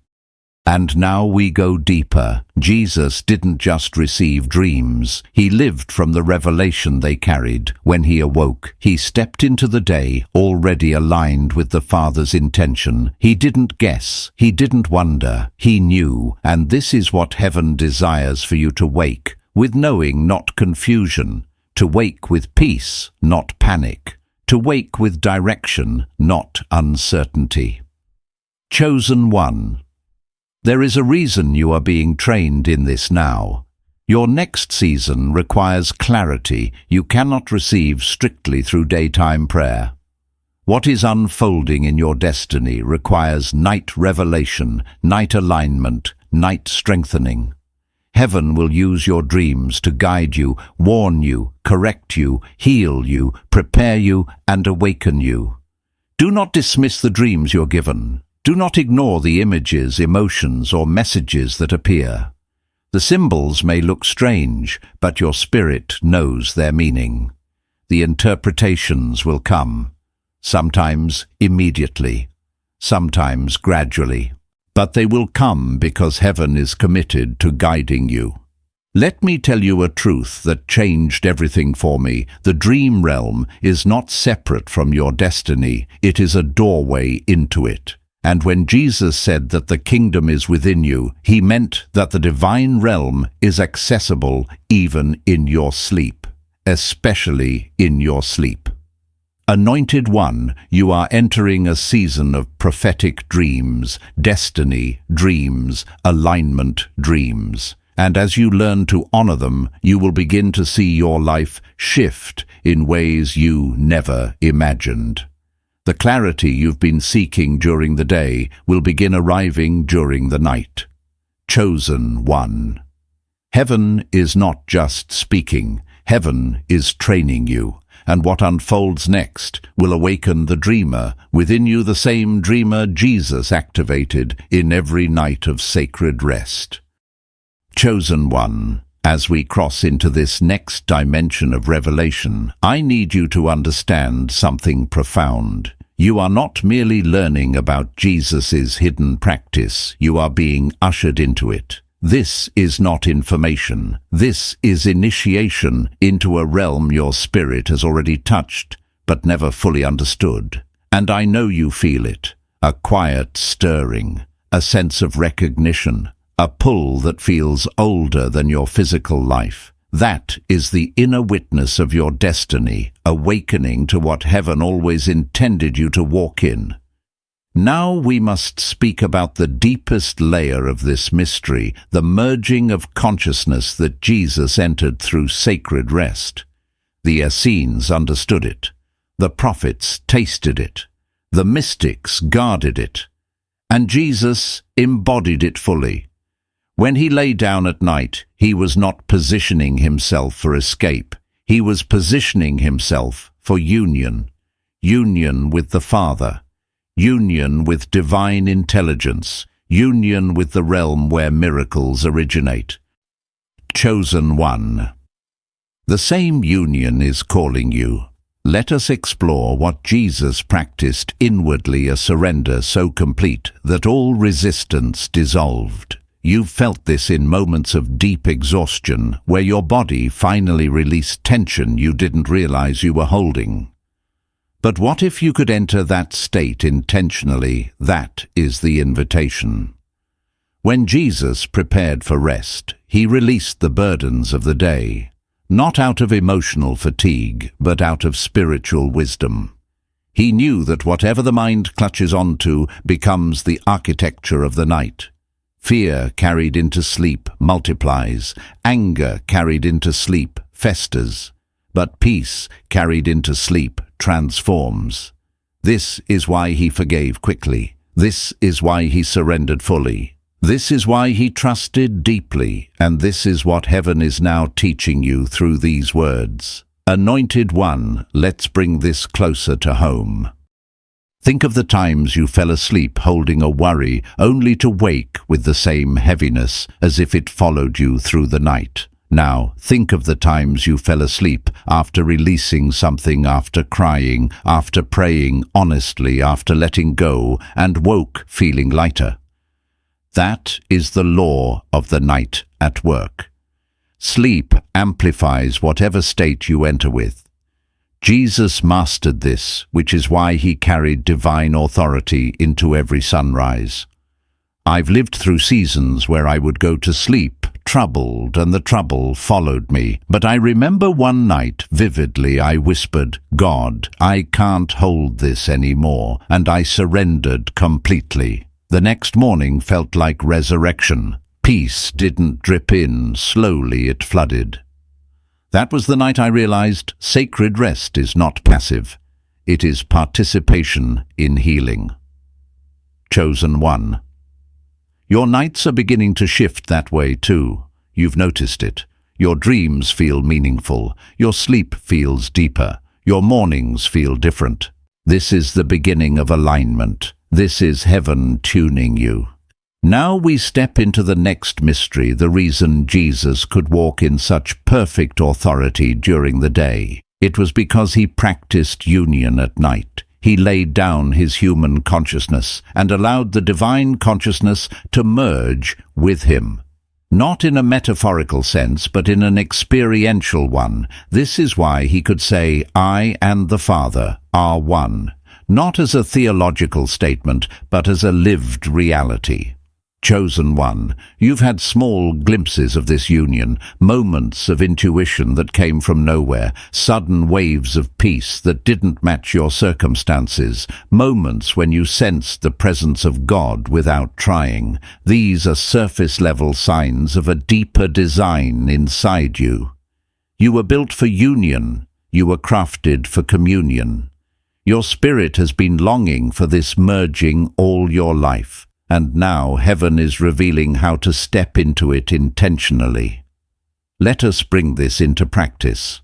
And now we go deeper. Jesus didn't just receive dreams. He lived from the revelation they carried. When he awoke, he stepped into the day, already aligned with the Father's intention. He didn't guess. He didn't wonder. He knew. And this is what heaven desires for you to wake, with knowing, not confusion. To wake with peace, not panic. To wake with direction, not uncertainty. Chosen one. There is a reason you are being trained in this now. Your next season requires clarity you cannot receive strictly through daytime prayer. What is unfolding in your destiny requires night revelation, night alignment, night strengthening. Heaven will use your dreams to guide you, warn you, correct you, heal you, prepare you, and awaken you. Do not dismiss the dreams you're given. Do not ignore the images, emotions, or messages that appear. The symbols may look strange, but your spirit knows their meaning. The interpretations will come, sometimes immediately, sometimes gradually, but they will come because heaven is committed to guiding you. Let me tell you a truth that changed everything for me. The dream realm is not separate from your destiny. It is a doorway into it. And when Jesus said that the kingdom is within you, he meant that the divine realm is accessible even in your sleep, especially in your sleep. Anointed one, you are entering a season of prophetic dreams, destiny dreams, alignment dreams. And as you learn to honor them, you will begin to see your life shift in ways you never imagined. The clarity you've been seeking during the day will begin arriving during the night. Chosen one. Heaven is not just speaking. Heaven is training you. And what unfolds next will awaken the dreamer within you, the same dreamer Jesus activated in every night of sacred rest. Chosen one. As we cross into this next dimension of revelation, I need you to understand something profound. You are not merely learning about Jesus's hidden practice, you are being ushered into it. This is not information. This is initiation into a realm your spirit has already touched, but never fully understood. And I know you feel it. A quiet stirring, a sense of recognition, a pull that feels older than your physical life. That is the inner witness of your destiny, awakening to what heaven always intended you to walk in. Now we must speak about the deepest layer of this mystery, the merging of consciousness that Jesus entered through sacred rest. The Essenes understood it. The prophets tasted it. The mystics guarded it. And Jesus embodied it fully. When he lay down at night, he was not positioning himself for escape. He was positioning himself for union. Union with the Father. Union with divine intelligence, union with the realm where miracles originate. Chosen one. The same union is calling you. Let us explore what Jesus practiced inwardly, a surrender so complete that all resistance dissolved. You've felt this in moments of deep exhaustion, where your body finally released tension you didn't realize you were holding. But what if you could enter that state intentionally? That is the invitation. When Jesus prepared for rest, he released the burdens of the day, not out of emotional fatigue, but out of spiritual wisdom. He knew that whatever the mind clutches onto becomes the architecture of the night. Fear carried into sleep multiplies, anger carried into sleep festers, but peace carried into sleep transforms. This is why he forgave quickly. This is why he surrendered fully. This is why he trusted deeply, and this is what heaven is now teaching you through these words. Anointed One, let's bring this closer to home. Think of the times you fell asleep holding a worry, only to wake with the same heaviness as if it followed you through the night. Now, think of the times you fell asleep after releasing something, after crying, after praying honestly, after letting go, and woke feeling lighter. That is the law of the night at work. Sleep amplifies whatever state you enter with. Jesus mastered this, which is why he carried divine authority into every sunrise. I've lived through seasons where I would go to sleep troubled, and the trouble followed me. But I remember one night vividly I whispered, "God, I can't hold this anymore," and I surrendered completely. The next morning felt like resurrection. Peace didn't drip in, slowly it flooded. That was the night I realized sacred rest is not passive. It is participation in healing. Chosen one. Your nights are beginning to shift that way too. You've noticed it. Your dreams feel meaningful. Your sleep feels deeper. Your mornings feel different. This is the beginning of alignment. This is heaven tuning you. Now we step into the next mystery, the reason Jesus could walk in such perfect authority during the day. It was because he practiced union at night. He laid down his human consciousness and allowed the divine consciousness to merge with him. Not in a metaphorical sense, but in an experiential one. This is why he could say, "I and the Father are one," not as a theological statement, but as a lived reality. Chosen one, you've had small glimpses of this union, moments of intuition that came from nowhere, sudden waves of peace that didn't match your circumstances, moments when you sensed the presence of God without trying. These are surface-level signs of a deeper design inside you. You were built for union. You were crafted for communion. Your spirit has been longing for this merging all your life. And now heaven is revealing how to step into it intentionally. Let us bring this into practice.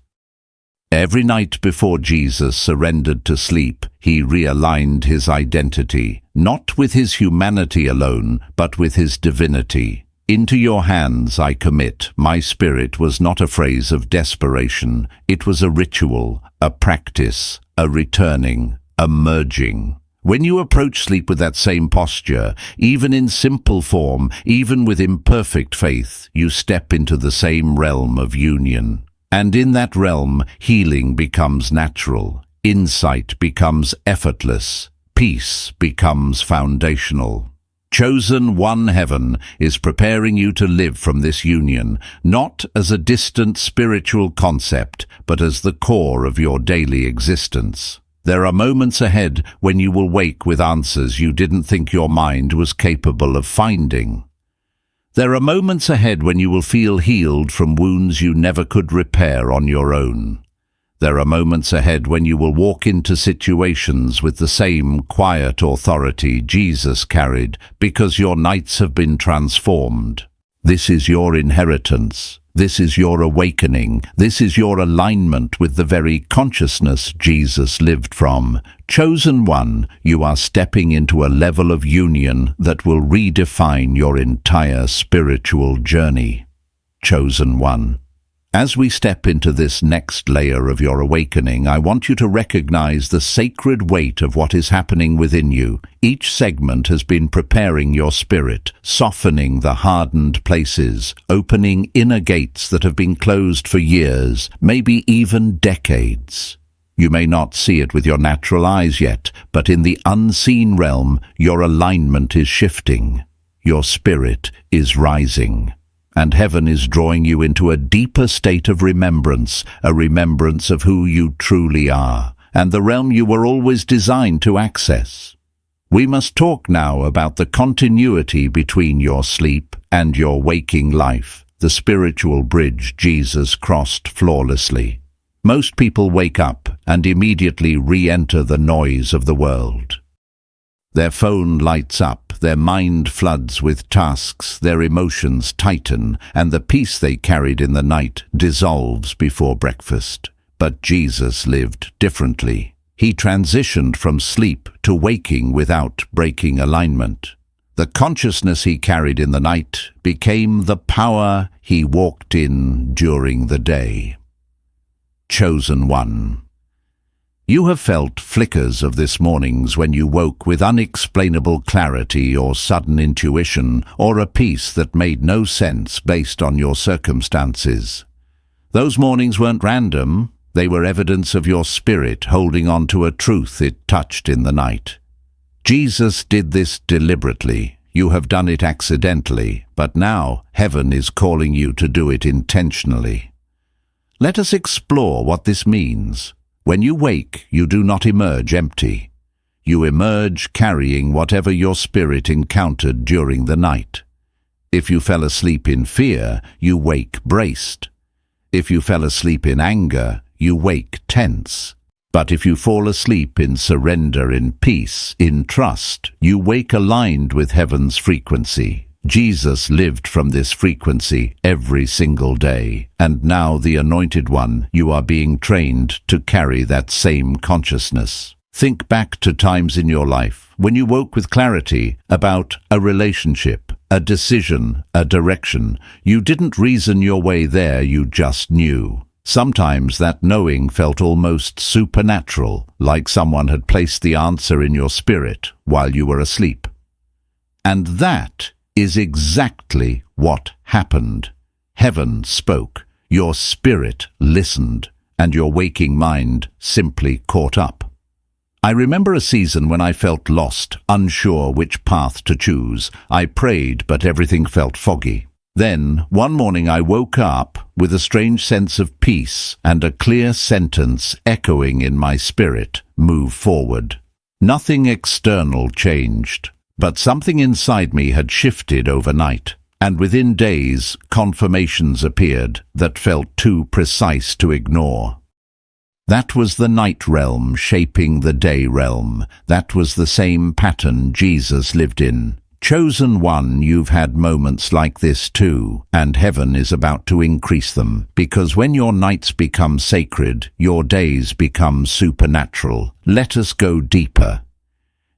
Every night before Jesus surrendered to sleep, he realigned his identity, not with his humanity alone, but with his divinity. Into your hands I commit my spirit was not a phrase of desperation. It was a ritual, a practice, a returning, a merging. When you approach sleep with that same posture, even in simple form, even with imperfect faith, you step into the same realm of union. And in that realm, healing becomes natural, insight becomes effortless, peace becomes foundational. Chosen One Heaven is preparing you to live from this union, not as a distant spiritual concept, but as the core of your daily existence. There are moments ahead when you will wake with answers you didn't think your mind was capable of finding. There are moments ahead when you will feel healed from wounds you never could repair on your own. There are moments ahead when you will walk into situations with the same quiet authority Jesus carried, because your nights have been transformed. This is your inheritance. This is your awakening. This is your alignment with the very consciousness Jesus lived from. Chosen One, you are stepping into a level of union that will redefine your entire spiritual journey. Chosen One. As we step into this next layer of your awakening, I want you to recognize the sacred weight of what is happening within you. Each segment has been preparing your spirit, softening the hardened places, opening inner gates that have been closed for years, maybe even decades. You may not see it with your natural eyes yet, but in the unseen realm, your alignment is shifting. Your spirit is rising. And heaven is drawing you into a deeper state of remembrance, a remembrance of who you truly are, and the realm you were always designed to access. We must talk now about the continuity between your sleep and your waking life, the spiritual bridge Jesus crossed flawlessly. Most people wake up and immediately re-enter the noise of the world. Their phone lights up, their mind floods with tasks, their emotions tighten, and the peace they carried in the night dissolves before breakfast. But Jesus lived differently. He transitioned from sleep to waking without breaking alignment. The consciousness he carried in the night became the power he walked in during the day. Chosen One. You have felt flickers of this mornings when you woke with unexplainable clarity or sudden intuition, or a peace that made no sense based on your circumstances. Those mornings weren't random, they were evidence of your spirit holding on to a truth it touched in the night. Jesus did this deliberately. You have done it accidentally, but now heaven is calling you to do it intentionally. Let us explore what this means. When you wake, you do not emerge empty. You emerge carrying whatever your spirit encountered during the night. If you fell asleep in fear, you wake braced. If you fell asleep in anger, you wake tense. But if you fall asleep in surrender, in peace, in trust, you wake aligned with heaven's frequency. Jesus lived from this frequency every single day, and now the Anointed One, you are being trained to carry that same consciousness. Think back to times in your life when you woke with clarity about a relationship, a decision, a direction. You didn't reason your way there, you just knew. Sometimes that knowing felt almost supernatural, like someone had placed the answer in your spirit while you were asleep. And that is exactly what happened. Heaven spoke, your spirit listened, and your waking mind simply caught up. I remember a season when I felt lost, unsure which path to choose. I prayed, but everything felt foggy. Then, one morning I woke up with a strange sense of peace and a clear sentence echoing in my spirit, "Move forward." Nothing external changed, but something inside me had shifted overnight, and within days confirmations appeared that felt too precise to ignore. That was the night realm shaping the day realm. That was the same pattern Jesus lived in. Chosen One, you've had moments like this too, and heaven is about to increase them, because when your nights become sacred, your days become supernatural. Let us go deeper.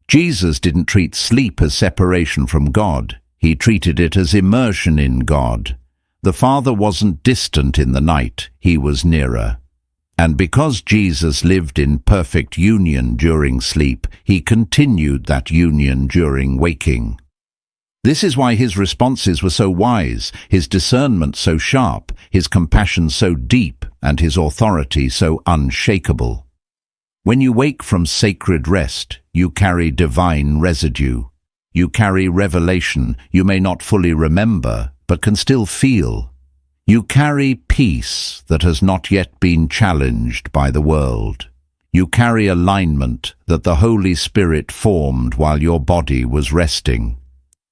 Jesus didn't treat sleep as separation from God. He treated it as immersion in God. The Father wasn't distant in the night, he was nearer. And because Jesus lived in perfect union during sleep, he continued that union during waking. This is why his responses were so wise, his discernment so sharp, his compassion so deep, and his authority so unshakable. When you wake from sacred rest, you carry divine residue. You carry revelation you may not fully remember, but can still feel. You carry peace that has not yet been challenged by the world. You carry alignment that the Holy Spirit formed while your body was resting.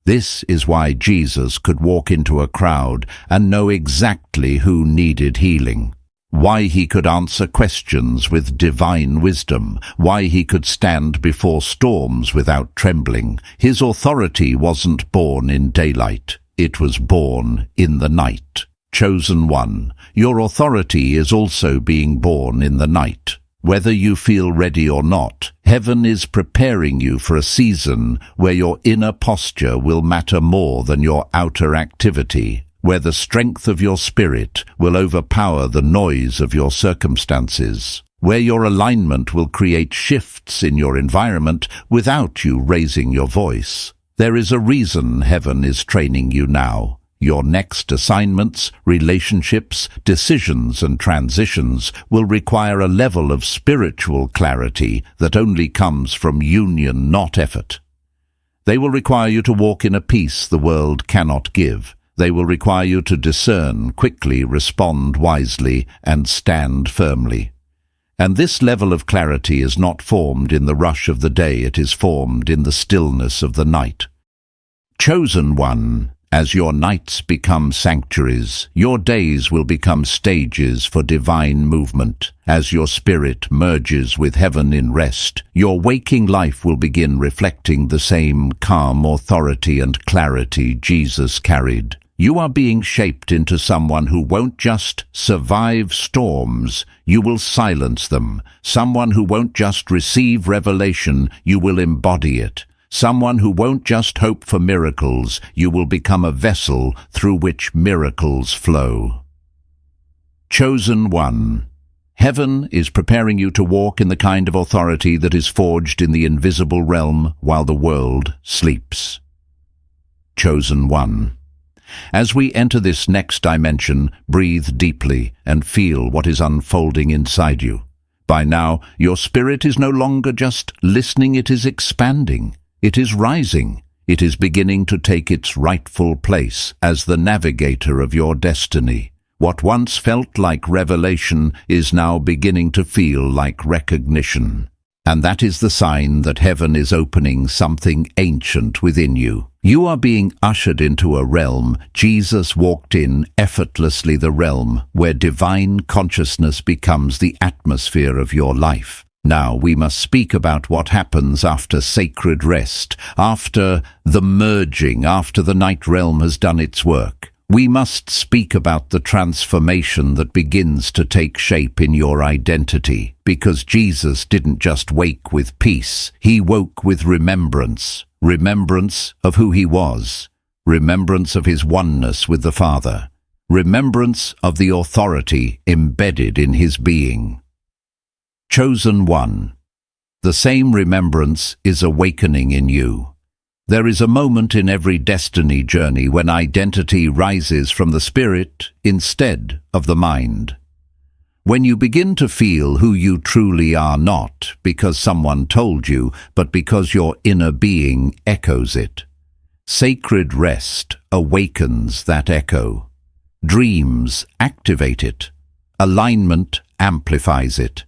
This is why Jesus could walk into a crowd and know exactly who needed healing. Why he could answer questions with divine wisdom. Why he could stand before storms without trembling. His authority wasn't born in daylight. It was born in the night. Chosen one, your authority is also being born in the night. Whether you feel ready or not, heaven is preparing you for a season where your inner posture will matter more than your outer activity, where the strength of your spirit will overpower the noise of your circumstances, where your alignment will create shifts in your environment without you raising your voice. There is a reason heaven is training you now. Your next assignments, relationships, decisions and transitions will require a level of spiritual clarity that only comes from union, not effort. They will require you to walk in a peace the world cannot give. They will require you to discern quickly, respond wisely, and stand firmly. And this level of clarity is not formed in the rush of the day, it is formed in the stillness of the night. Chosen one, as your nights become sanctuaries, your days will become stages for divine movement. As your spirit merges with heaven in rest, your waking life will begin reflecting the same calm authority and clarity Jesus carried. You are being shaped into someone who won't just survive storms, you will silence them. Someone who won't just receive revelation, you will embody it. Someone who won't just hope for miracles, you will become a vessel through which miracles flow. Chosen one. Heaven is preparing you to walk in the kind of authority that is forged in the invisible realm while the world sleeps. Chosen one. As we enter this next dimension, breathe deeply and feel what is unfolding inside you. By now, your spirit is no longer just listening, it is expanding. It is rising. It is beginning to take its rightful place as the navigator of your destiny. What once felt like revelation is now beginning to feel like recognition. And that is the sign that heaven is opening something ancient within you. You are being ushered into a realm Jesus walked in effortlessly, the realm where divine consciousness becomes the atmosphere of your life. Now we must speak about what happens after sacred rest, after the merging, after the night realm has done its work. We must speak about the transformation that begins to take shape in your identity, because Jesus didn't just wake with peace, he woke with remembrance. Remembrance of who he was, remembrance of his oneness with the Father, remembrance of the authority embedded in his being. Chosen one. The same remembrance is awakening in you. There is a moment in every destiny journey when identity rises from the spirit instead of the mind. When you begin to feel who you truly are, not because someone told you, but because your inner being echoes it. Sacred rest awakens that echo. Dreams activate it. Alignment amplifies it.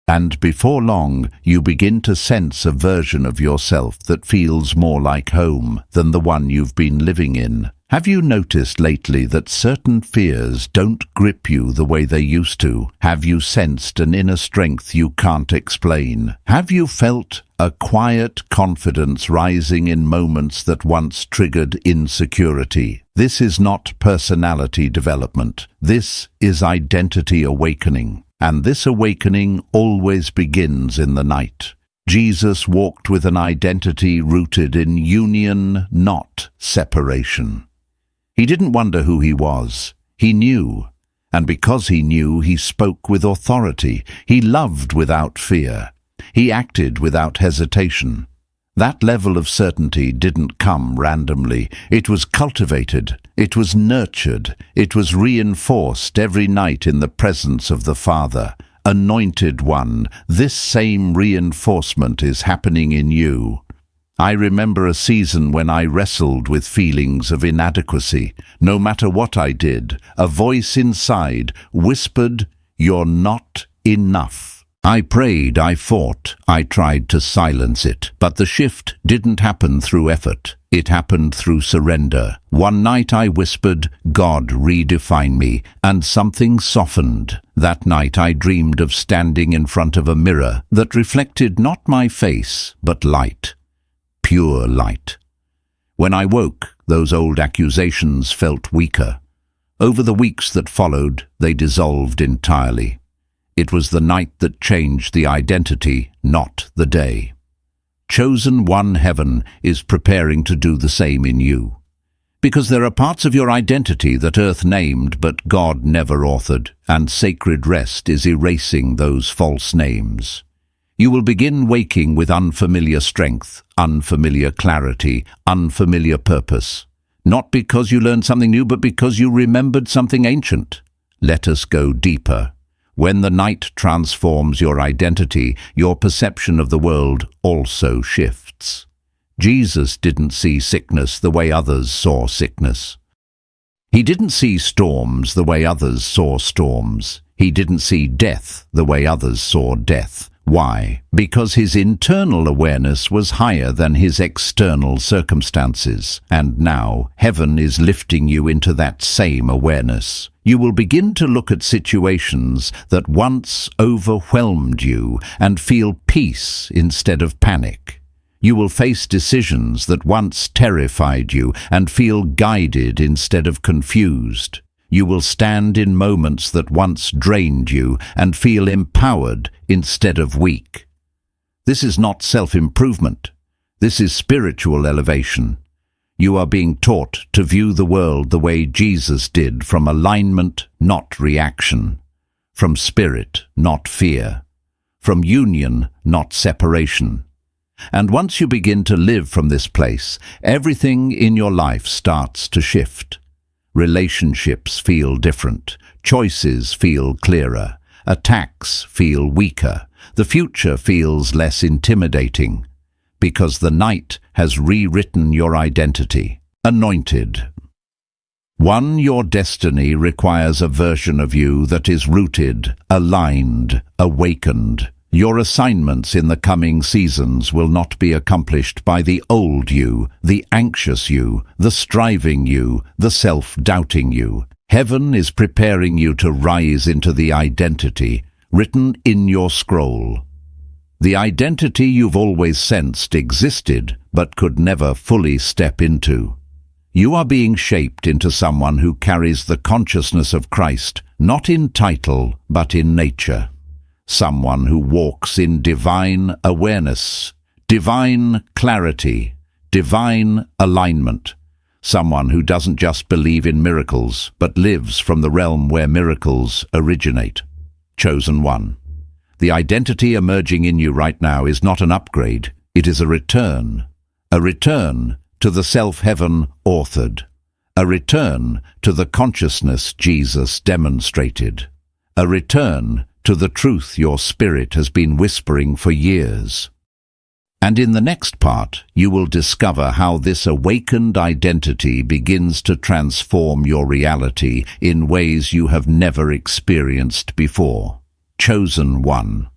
And before long, you begin to sense a version of yourself that feels more like home than the one you've been living in. Have you noticed lately that certain fears don't grip you the way they used to? Have you sensed an inner strength you can't explain? Have you felt a quiet confidence rising in moments that once triggered insecurity? This is not personality development. This is identity awakening. And this awakening always begins in the night. Jesus walked with an identity rooted in union, not separation. He didn't wonder who he was. He knew. And because he knew, he spoke with authority. He loved without fear. He acted without hesitation. That level of certainty didn't come randomly. It was cultivated. It was nurtured. It was reinforced every night in the presence of the Father. Anointed one, this same reinforcement is happening in you. I remember a season when I wrestled with feelings of inadequacy. No matter what I did, a voice inside whispered, "You're not enough." I prayed, I fought, I tried to silence it. But the shift didn't happen through effort. It happened through surrender. One night I whispered, "God, redefine me," and something softened. That night I dreamed of standing in front of a mirror that reflected not my face, but light. Pure light. When I woke, those old accusations felt weaker. Over the weeks that followed, they dissolved entirely. It was the night that changed the identity, not the day. Chosen one, heaven is preparing to do the same in you. Because there are parts of your identity that earth named but God never authored, and sacred rest is erasing those false names. You will begin waking with unfamiliar strength, unfamiliar clarity, unfamiliar purpose. Not because you learned something new, but because you remembered something ancient. Let us go deeper. When the night transforms your identity, your perception of the world also shifts. Jesus didn't see sickness the way others saw sickness. He didn't see storms the way others saw storms. He didn't see death the way others saw death. Why? Because his internal awareness was higher than his external circumstances. And now, heaven is lifting you into that same awareness. You will begin to look at situations that once overwhelmed you and feel peace instead of panic. You will face decisions that once terrified you and feel guided instead of confused. You will stand in moments that once drained you and feel empowered instead of weak. This is not self-improvement. This is spiritual elevation. You are being taught to view the world the way Jesus did, from alignment, not reaction, from spirit, not fear, from union, not separation. And once you begin to live from this place, everything in your life starts to shift. Relationships feel different. Choices feel clearer. Attacks feel weaker. The future feels less intimidating. Because the night has rewritten your identity. Anointed. One, your destiny requires a version of you that is rooted, aligned, awakened. Your assignments in the coming seasons will not be accomplished by the old you, the anxious you, the striving you, the self-doubting you. Heaven is preparing you to rise into the identity written in your scroll. The identity you've always sensed existed but could never fully step into. You are being shaped into someone who carries the consciousness of Christ, not in title but in nature. Someone who walks in divine awareness, divine clarity, divine alignment. Someone who doesn't just believe in miracles, but lives from the realm where miracles originate. Chosen one. The identity emerging in you right now is not an upgrade, it is a return to the self heaven authored, a return to the consciousness Jesus demonstrated, a return to the truth your spirit has been whispering for years. And in the next part, you will discover how this awakened identity begins to transform your reality in ways you have never experienced before. Chosen one.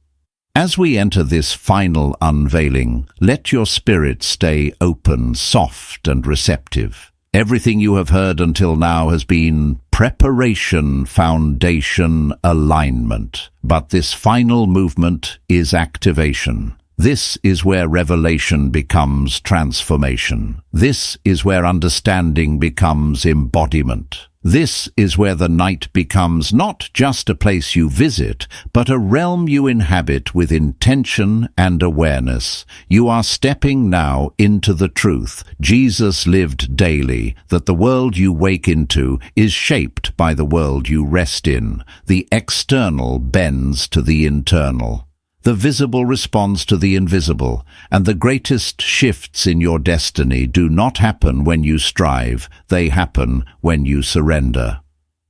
As we enter this final unveiling, let your spirit stay open, soft and receptive. Everything you have heard until now has been preparation, foundation, alignment. But this final movement is activation. This is where revelation becomes transformation. This is where understanding becomes embodiment. This is where the night becomes not just a place you visit, but a realm you inhabit with intention and awareness. You are stepping now into the truth Jesus lived daily, that the world you wake into is shaped by the world you rest in. The external bends to the internal. The visible responds to the invisible, and the greatest shifts in your destiny do not happen when you strive, they happen when you surrender.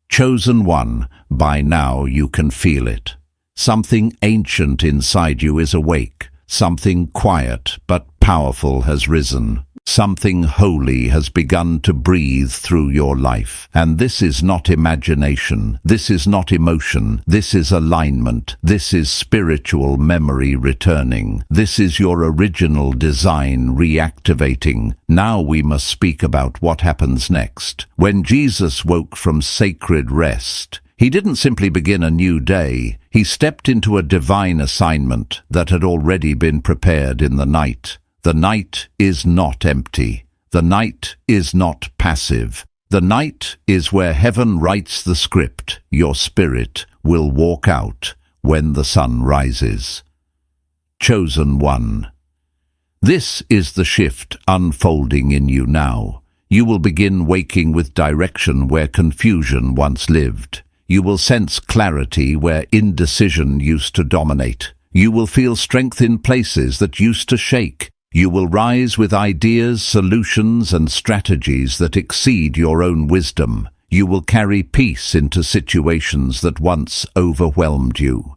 Chosen one, by now you can feel it. Something ancient inside you is awake, something quiet but powerful has risen. Something holy has begun to breathe through your life. And this is not imagination, this is not emotion, this is alignment, this is spiritual memory returning. This is your original design reactivating. Now we must speak about what happens next. When Jesus woke from sacred rest, he didn't simply begin a new day. He stepped into a divine assignment that had already been prepared in the night. The night is not empty. The night is not passive. The night is where heaven writes the script your spirit will walk out when the sun rises. Chosen one. This is the shift unfolding in you now. You will begin waking with direction where confusion once lived. You will sense clarity where indecision used to dominate. You will feel strength in places that used to shake. You will rise with ideas, solutions, and strategies that exceed your own wisdom. You will carry peace into situations that once overwhelmed you.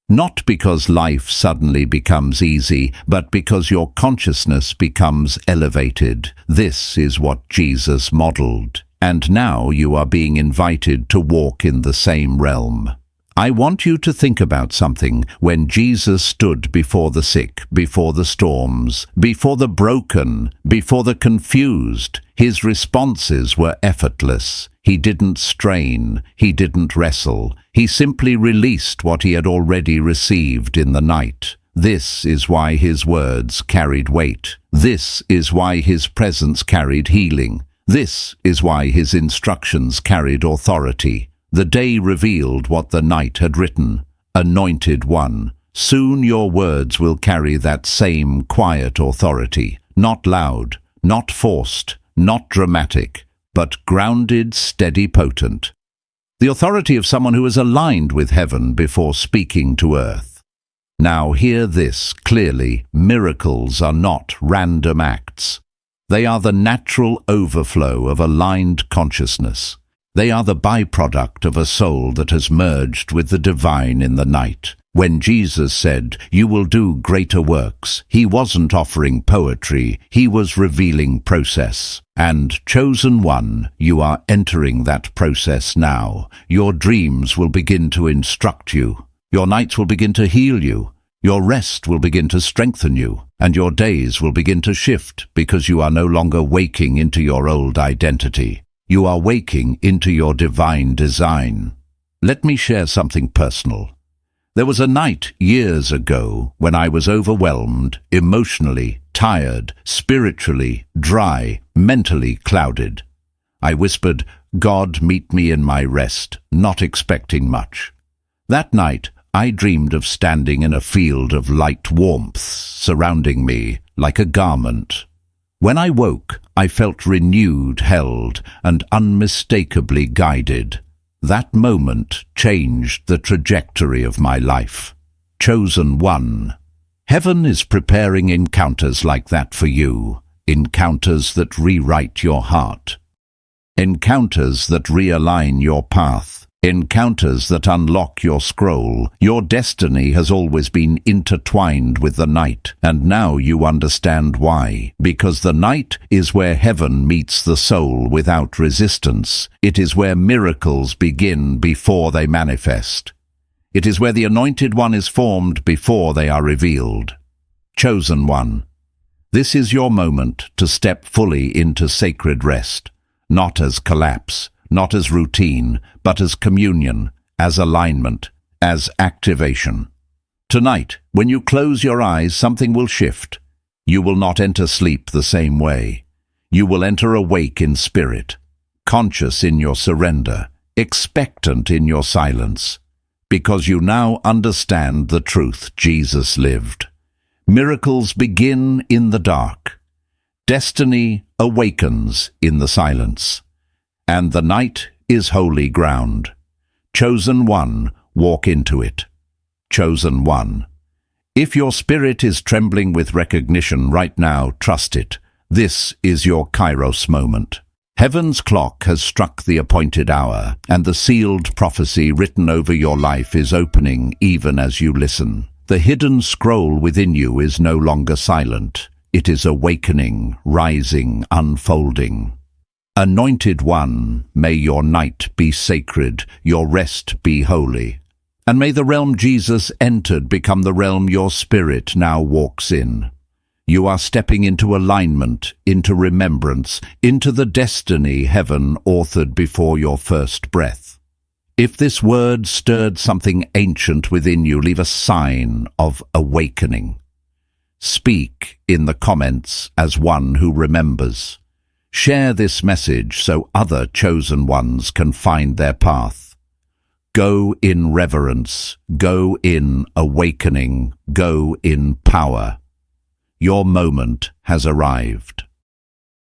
Not because life suddenly becomes easy, but because your consciousness becomes elevated. This is what Jesus modeled. And now you are being invited to walk in the same realm. I want you to think about something. When Jesus stood before the sick, before the storms, before the broken, before the confused, his responses were effortless. He didn't strain, he didn't wrestle. He simply released what he had already received in the night. This is why his words carried weight. This is why his presence carried healing. This is why his instructions carried authority. The day revealed what the night had written. Anointed one, soon your words will carry that same quiet authority. Not loud, not forced, not dramatic, but grounded, steady, potent. The authority of someone who is aligned with heaven before speaking to earth. Now hear this clearly. Miracles are not random acts. They are the natural overflow of aligned consciousness. They are the byproduct of a soul that has merged with the divine in the night. When Jesus said, "You will do greater works," he wasn't offering poetry, he was revealing process. And chosen one, you are entering that process now. Your dreams will begin to instruct you. Your nights will begin to heal you. Your rest will begin to strengthen you. And your days will begin to shift because you are no longer waking into your old identity. You are waking into your divine design. Let me share something personal. There was a night years ago when I was overwhelmed, emotionally, tired, spiritually, dry, mentally clouded. I whispered, "God, meet me in my rest," not expecting much. That night, I dreamed of standing in a field of light warmth surrounding me like a garment. When I woke, I felt renewed, held, and unmistakably guided. That moment changed the trajectory of my life. Chosen one. Heaven is preparing encounters like that for you. Encounters that rewrite your heart. Encounters that realign your path. Encounters that unlock your scroll. Your destiny has always been intertwined with the night, and now you understand why. Because the night is where heaven meets the soul without resistance. It is where miracles begin before they manifest. It is where the anointed one is formed before they are revealed. Chosen one. This is your moment to step fully into sacred rest, not as collapse, not as routine, but as communion, as alignment, as activation. Tonight, when you close your eyes, something will shift. You will not enter sleep the same way. You will enter awake in spirit. conscious in your surrender, expectant in your silence, because you now understand the truth Jesus lived. Miracles begin in the dark. Destiny awakens in the silence. And the night is holy ground. Chosen one, walk into it. Chosen one. If your spirit is trembling with recognition right now, trust it. This is your kairos moment. Heaven's clock has struck the appointed hour, and the sealed prophecy written over your life is opening even as you listen. The hidden scroll within you is no longer silent. It is awakening, rising, unfolding. Anointed one, may your night be sacred, your rest be holy. And may the realm Jesus entered become the realm your spirit now walks in. You are stepping into alignment, into remembrance, into the destiny heaven authored before your first breath. If this word stirred something ancient within you, leave a sign of awakening. Speak in the comments as one who remembers. Share this message so other chosen ones can find their path. Go in reverence, go in awakening, go in power. Your moment has arrived.